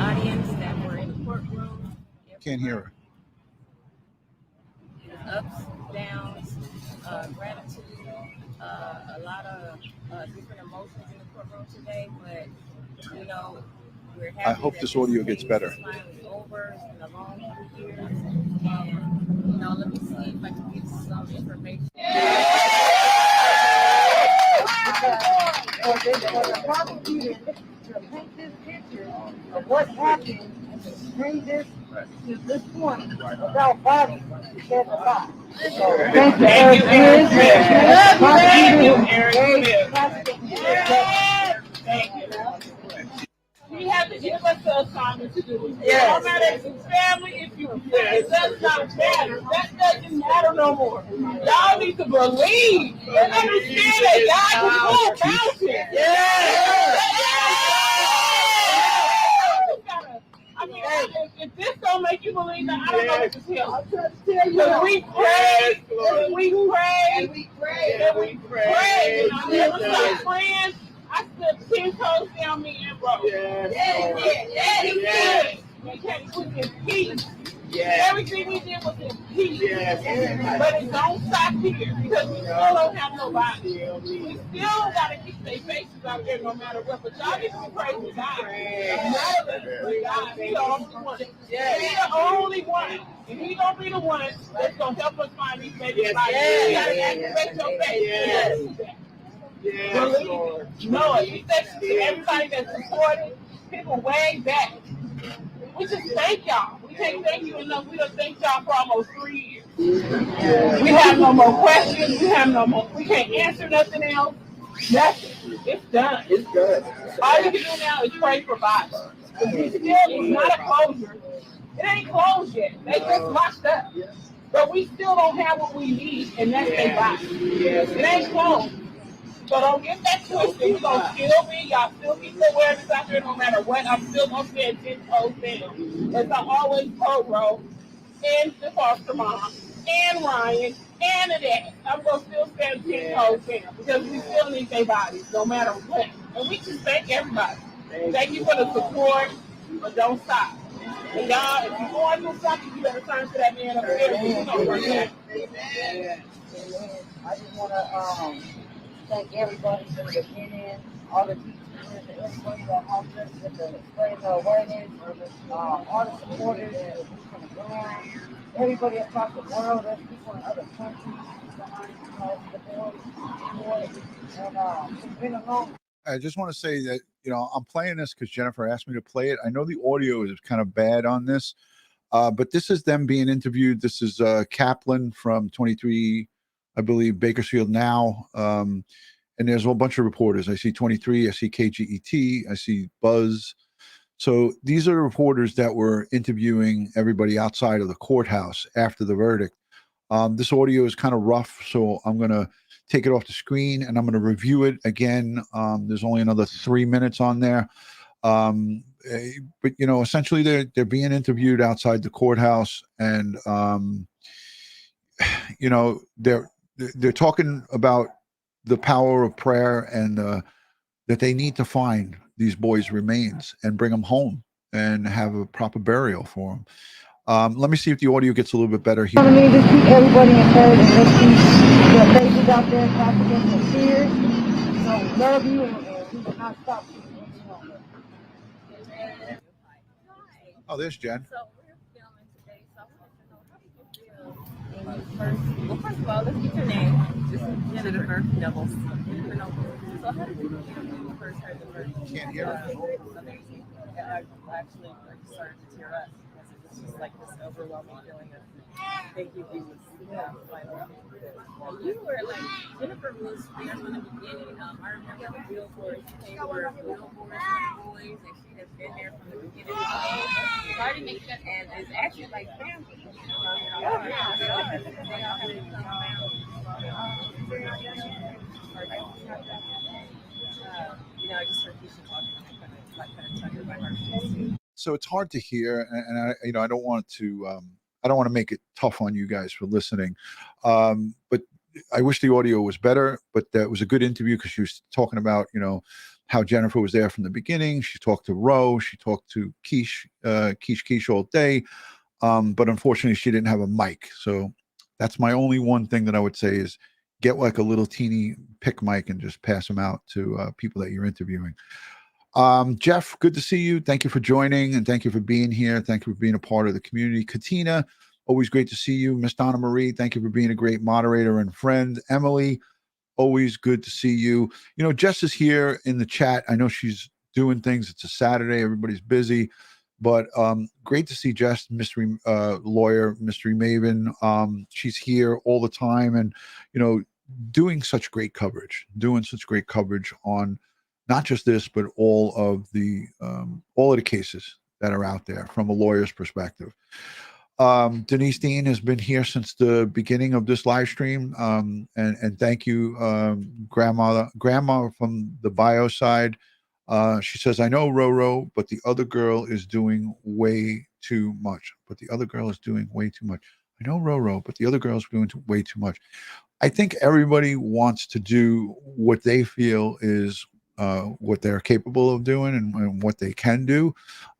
Audience that were in the courtroom. Can't hear her. Ups, downs, gratitude, a lot of different emotions in the courtroom today, but you know, we're happy. I hope this audio gets better. Finally over. It's been a long 2 years, and you know, let me see if I can get some information. For the prosecutor to paint this picture of what happened and to bring this to this point without body says a lot. So thank you, Eric We have to give us the assignment to do it. Yes. No matter if it's family, if you it does not matter. That doesn't matter no more. Y'all need to believe and understand that God can do about it. I mean, if this don't make you believe that, I don't know what to tell you. I'm trying to tell you. Because we prayed, and we prayed, and we prayed, and we prayed. And I never stopped praying. I stood 10 toes down me and bro. We came in peace. Everything we did was in peace. But it don't stop here because we still don't have nobody. We still got to keep their faces out there no matter what. But y'all need to be praising God. He's the only one. He's the only one. And he's going to be the one that's going to help us find these babies. You got to activate your faith. Lord. No, we thank everybody that supported people way back. We just thank y'all. We can't thank you enough. We done thank y'all for almost 3 years. We have no more questions. We have no more. We can't answer nothing else. Nothing. It's done. It's done. All you can do now is pray for bodies. It's not a closure. It ain't closed yet. They just locked up. But we still don't have what we need, and that's their body. It ain't closed. So don't get that twisted. We're going to still be, y'all still keep the awareness out there no matter what. I'm still going to stand 10 toes down. As I always told Rose, and the foster mom, and Ryan, and the dad. I'm going to still stand 10 toes down because we still need their bodies no matter what. And we just thank everybody. Thank you for the support, but don't stop. And y'all, if you're going through something, you better turn to that man up there. We're going to work that. I just want to thank everybody for the opinion, all the teachers to everybody that helped us with the spreading the awareness, all the supporters, the people on the ground, everybody across the world, there's people in other countries behind the boys, and it's been a long. I just want to say that, I'm playing this because Jennifer asked me to play it. I know the audio is kind of bad on this, but this is them being interviewed. This is Kaplan from 23, I believe, Bakersfield Now. And there's a whole bunch of reporters. I see 23, I see KGET, I see Buzz. So these are the reporters that were interviewing everybody outside of the courthouse after the verdict. This audio is kind of rough, so I'm going to take it off the screen and I'm going to review it again. There's only another 3 minutes on there. But, essentially they're being interviewed outside the courthouse, and, they're talking about the power of prayer and that they need to find these boys' remains and bring them home and have a proper burial for them. Let me see if the audio gets a little bit better here. Just keep everybody encouraged, and let's keep the babies out there fighting against the fears. We love you, and we will not stop you. Oh, there's Jen. So we're filming today, so I wanted to know, how did you feel when you first of all, let's get your name. Just Jennifer Nobles. So how did you feel when you first heard the verdict? Can't hear it. Amazing. I actually started to tear up because it was just like this overwhelming feeling of thank you, Jesus. You were like, Jennifer was there from the beginning. I remember the billboards, they were billboards for boys, and she has been there from the beginning. And it's actually like family. I just heard Keisha talking, and it kind of tugged at my heart. So it's hard to hear, and I don't want to make it tough on you guys for listening, but I wish the audio was better. But that was a good interview because she was talking about how Jennifer was there from the beginning. She talked to Ro, she talked to Keish all day, but unfortunately she didn't have a mic. So that's my only one thing that I would say is get like a little teeny pick mic and just pass them out to people that you're interviewing. Jeff, good to see you. Thank you for joining, and thank you for being here. Thank you for being a part of the community. Katina, always great to see you. Miss Donna Marie, thank you for being a great moderator and friend. Emily, always good to see you. Jess is here in the chat. I know she's doing things. It's a Saturday. Everybody's busy, but great to see Jess, mystery lawyer, mystery maven. She's here all the time, and doing such great coverage on not just this, but all of the cases that are out there from a lawyer's perspective. Denise Dean has been here since the beginning of this live stream, and thank you, grandma from the bio side. She says, I know Roro, but the other girl is doing way too much. I know Roro, but the other girl is doing way too much. I think everybody wants to do what they feel is what they're capable of doing and what they can do.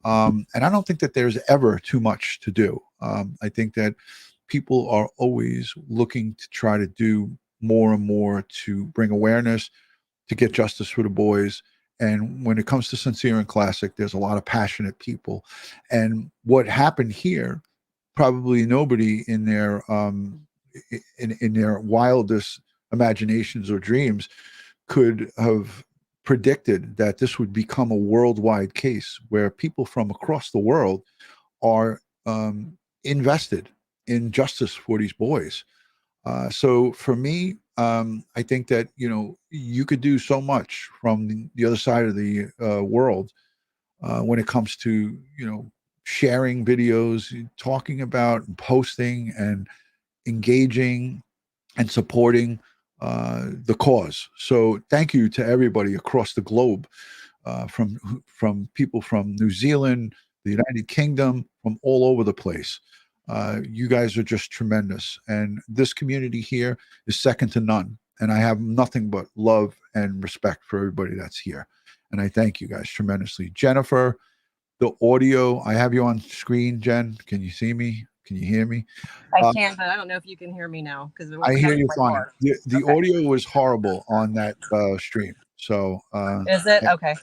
And I don't think that there's ever too much to do. I think that people are always looking to try to do more and more to bring awareness, to get justice for the boys. And when it comes to Sincere and Classic, there's a lot of passionate people. And what happened here, probably nobody in their in their wildest imaginations or dreams could have predicted that this would become a worldwide case where people from across the world are invested in justice for these boys. So for me, I think that, you could do so much from the other side of the world when it comes to, sharing videos, talking about and posting and engaging and supporting the cause. So thank you to everybody across the globe, from people from New Zealand, the United Kingdom, from all over the place. You guys are just tremendous. And this community here is second to none. And I have nothing but love and respect for everybody that's here. And I thank you guys tremendously. Jennifer, the audio, I have you on screen, Jen. Can you see me? Can you hear me? I can, but I don't know if you can hear me now because I hear you fine. The audio was horrible on that stream. So Is it? Okay.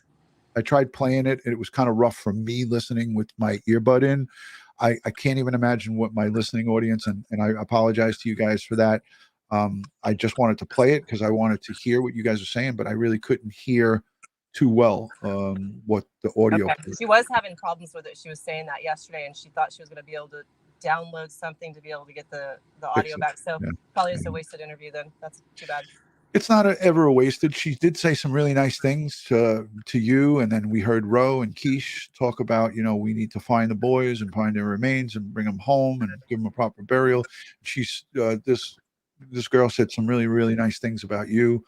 I tried playing it, and it was kind of rough for me listening with my earbud in. I can't even imagine what my listening audience, and I apologize to you guys for that. I just wanted to play it because I wanted to hear what you guys are saying, but I really couldn't hear too well what the audio. Okay. She was having problems with it. She was saying that yesterday, and she thought she was going to be able to download something to be able to get the audio back. So probably it's a wasted interview then. That's too bad. It's not ever wasted. She did say some really nice things to you, and then we heard Ro and Keish talk about, we need to find the boys and find their remains and bring them home and give them a proper burial. She's this girl said some really, really nice things about you.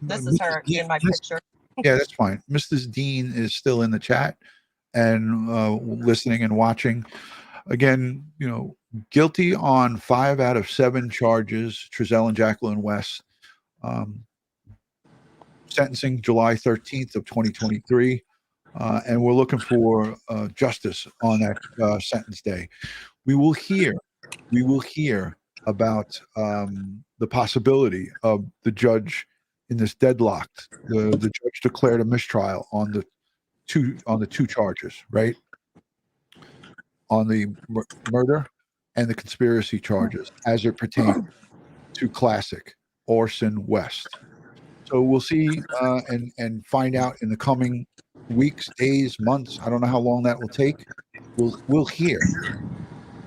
This is her in my picture. Yeah, that's fine. Mrs. Dean is still in the chat and listening and watching. Again, guilty on 5 out of 7 charges, Trezell and Jacqueline West. Sentencing July 13th of 2023. And we're looking for justice on that sentence day. We will hear about the possibility of the judge in this deadlocked. The judge declared a mistrial on the two charges, right? On the murder and the conspiracy charges as it pertains to Classic Orson West. So we'll see and find out in the coming weeks, days, months. I don't know how long that will take. We'll hear.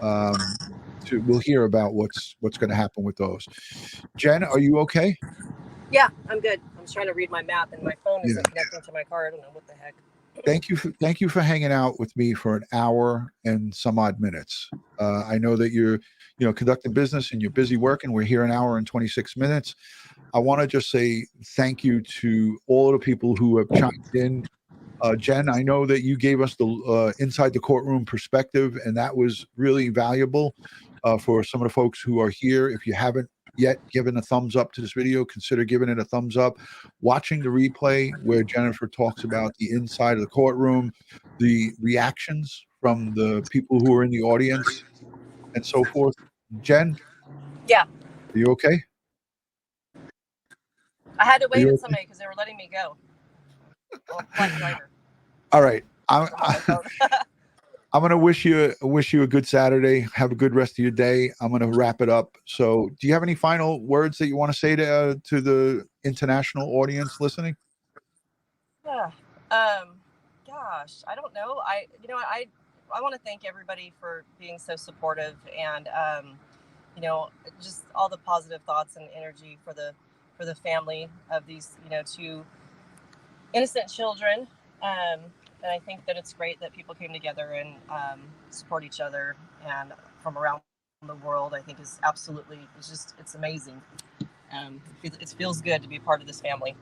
We'll hear about what's going to happen with those. Jen, are you okay? Yeah, I'm good. I'm just trying to read my map, and my phone isn't connecting to my car. I don't know what the heck. Thank you for hanging out with me for an hour and some odd minutes. I know that you're conducting business and you're busy working. We're here an hour and 26 minutes. I want to just say thank you to all of the people who have chimed in. Jen, I know that you gave us the inside the courtroom perspective, and that was really valuable for some of the folks who are here. If you haven't yet given a thumbs up to this video, consider giving it a thumbs up. Watching the replay where Jennifer talks about the inside of the courtroom, the reactions from the people who are in the audience, and so forth. Jen? Yeah. Are you okay? I had to wait with somebody because they were letting me go. All right. I'm going to wish you a good Saturday. Have a good rest of your day. I'm going to wrap it up. So do you have any final words that you want to say to the international audience listening? Yeah. Gosh, I don't know. I want to thank everybody for being so supportive and, just all the positive thoughts and energy for the family of these, 2 innocent children. And I think that it's great that people came together and support each other, and from around the world, I think is absolutely, it's amazing. It feels good to be part of this family.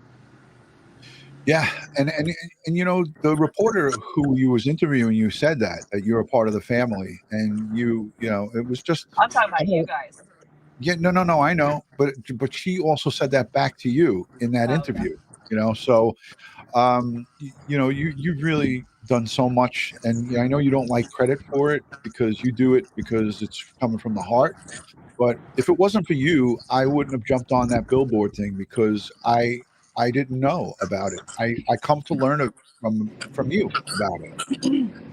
Yeah. And the reporter who you was interviewing, you said that you're a part of the family, and it was just, I'm talking about you guys. Yeah, no, I know. But she also said that back to you in that interview, so you've really done so much, and I know you don't like credit for it because you do it because it's coming from the heart. But if it wasn't for you, I wouldn't have jumped on that billboard thing because I didn't know about it. I come to learn it from you about it.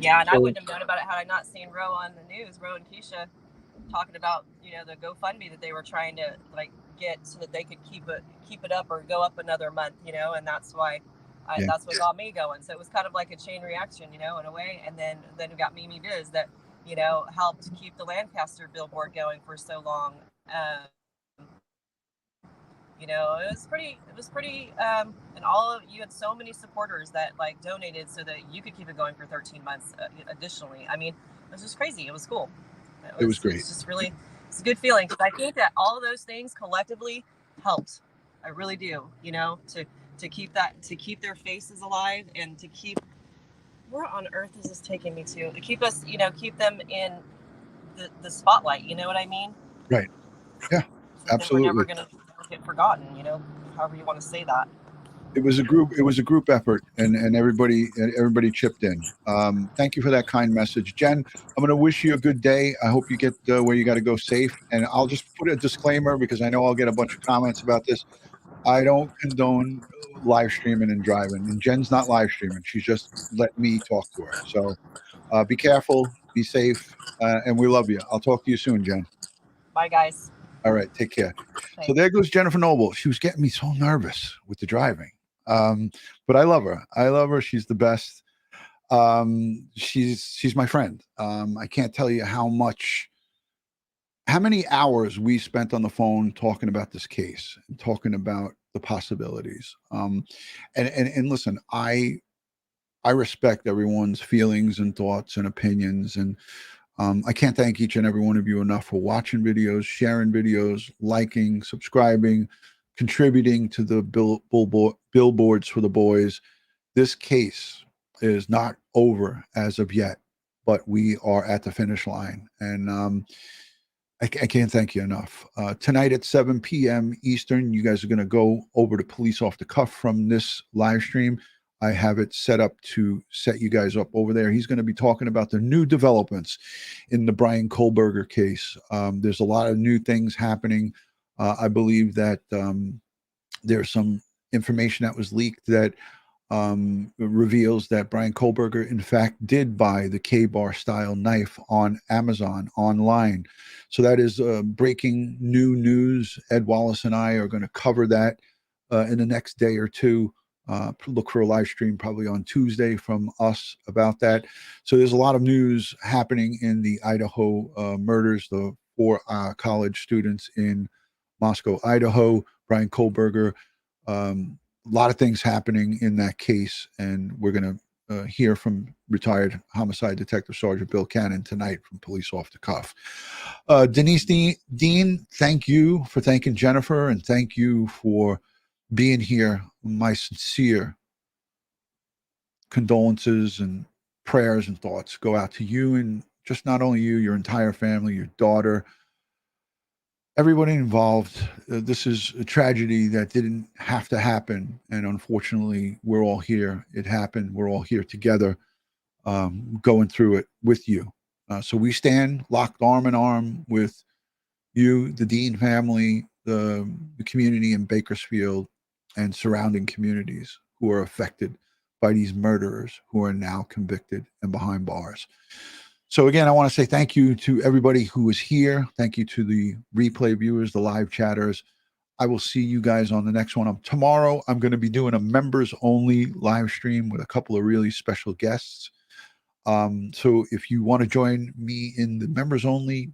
Yeah, and I wouldn't have known about it had I not seen Ro on the news, Ro and Keisha talking about the GoFundMe that they were trying to get so that they could keep it up or go up another month, and that's why. That's what got me going. So it was kind of like a chain reaction, in a way. And then we got Mimi Biz that, helped keep the Lancaster billboard going for so long. It was pretty, and all of you had so many supporters that donated so that you could keep it going for 13 months additionally. I mean, it was just crazy. It was cool. It was great. It's just really, it's a good feeling because I think that all of those things collectively helped. I really do, to keep their faces alive and to keep, where on earth is this taking me to keep us, keep them in the spotlight. You know what I mean? Right. Yeah, absolutely. We're never going to get forgotten, however you want to say that. It was a group effort, and everybody chipped in. Thank you for that kind message, Jen. I'm going to wish you a good day. I hope you get where you got to go safe. And I'll just put a disclaimer because I know I'll get a bunch of comments about this. I don't condone live streaming and driving, and Jen's not live streaming. She's just let me talk to her. So be careful, be safe, and we love you. I'll talk to you soon, Jen. Bye, guys. All right, take care. So Thanks. there goes Jennifer Noble. She was getting me so nervous with the driving, but I love her. I love her. She's the best. She's my friend. I can't tell you how many hours we spent on the phone talking about this case and talking about the possibilities. And listen, I respect everyone's feelings and thoughts and opinions, and I can't thank each and every one of you enough for watching videos, sharing videos, liking, subscribing, contributing to the billboards for the boys. This case is not over as of yet, but we are at the finish line, and I can't thank you enough. Tonight at 7 p.m. Eastern, you guys are going to go over to Police Off the Cuff from this live stream. I have it set up to set you guys up over there. He's going to be talking about the new developments in the Brian Kohlberger case. There's a lot of new things happening. I believe that there's some information that was leaked that reveals that Brian Kohlberger, in fact, did buy the K-Bar style knife on Amazon online. So that is breaking new news. Ed Wallace and I are going to cover that in the next day or two. Look for a live stream probably on Tuesday from us about that. So there's a lot of news happening in the Idaho murders, the 4 college students in Moscow, Idaho, Brian Kohlberger. A lot of things happening in that case, and we're going to hear from retired homicide detective Sergeant Bill Cannon tonight from Police Off the Cuff. Denise Dean, thank you for thanking Jennifer, and thank you for being here. My sincere condolences and prayers and thoughts go out to you, and just not only you, your entire family, your daughter, everybody involved. This is a tragedy that didn't have to happen, and unfortunately, we're all here. It happened. We're all here together, going through it with you. So we stand locked arm in arm with you, the Dean family, the community in Bakersfield, and surrounding communities who are affected by these murderers who are now convicted and behind bars. So again, I want to say thank you to everybody who is here. Thank you to the replay viewers, the live chatters. I will see you guys on the next one. Tomorrow, I'm going to be doing a members only live stream with a couple of really special guests. So if you want to join me in the members only,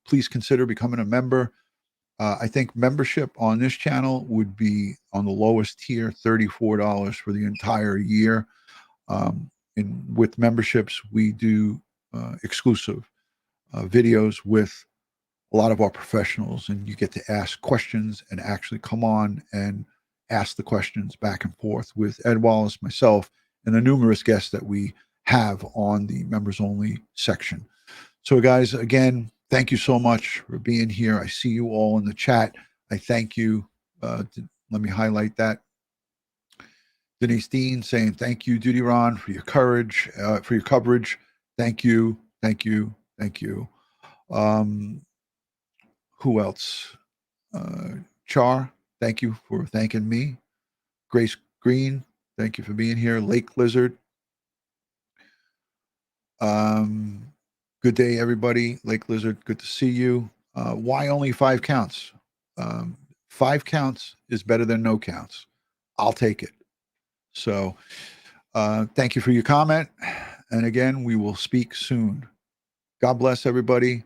please consider becoming a member. I think membership on this channel would be on the lowest tier, $34 for the entire year. And with memberships, we do exclusive videos with a lot of our professionals, and you get to ask questions and actually come on and ask the questions back and forth with Ed Wallace, myself, and the numerous guests that we have on the members only section. So guys, again, thank you so much for being here. I see you all in the chat. I thank you. Let me highlight that. Denise Dean saying, thank you, DutyRon, for your courage, for your coverage. Thank you. Thank you. Thank you. Who else? Char, thank you for thanking me. Grace Green, thank you for being here. Lake Lizard. Good day, everybody. Lake Lizard, good to see you. Why only 5 counts? 5 counts is better than no counts. I'll take it. So thank you for your comment. And again, we will speak soon. God bless everybody.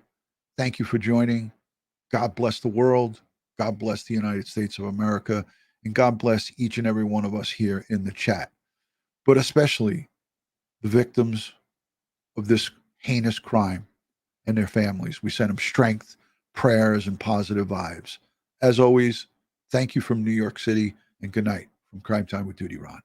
Thank you for joining. God bless the world. God bless the United States of America. And God bless each and every one of us here in the chat, but especially the victims of this heinous crime and their families. We send them strength, prayers, and positive vibes. As always, thank you from New York City, and good night from Crime Time with DutyRon.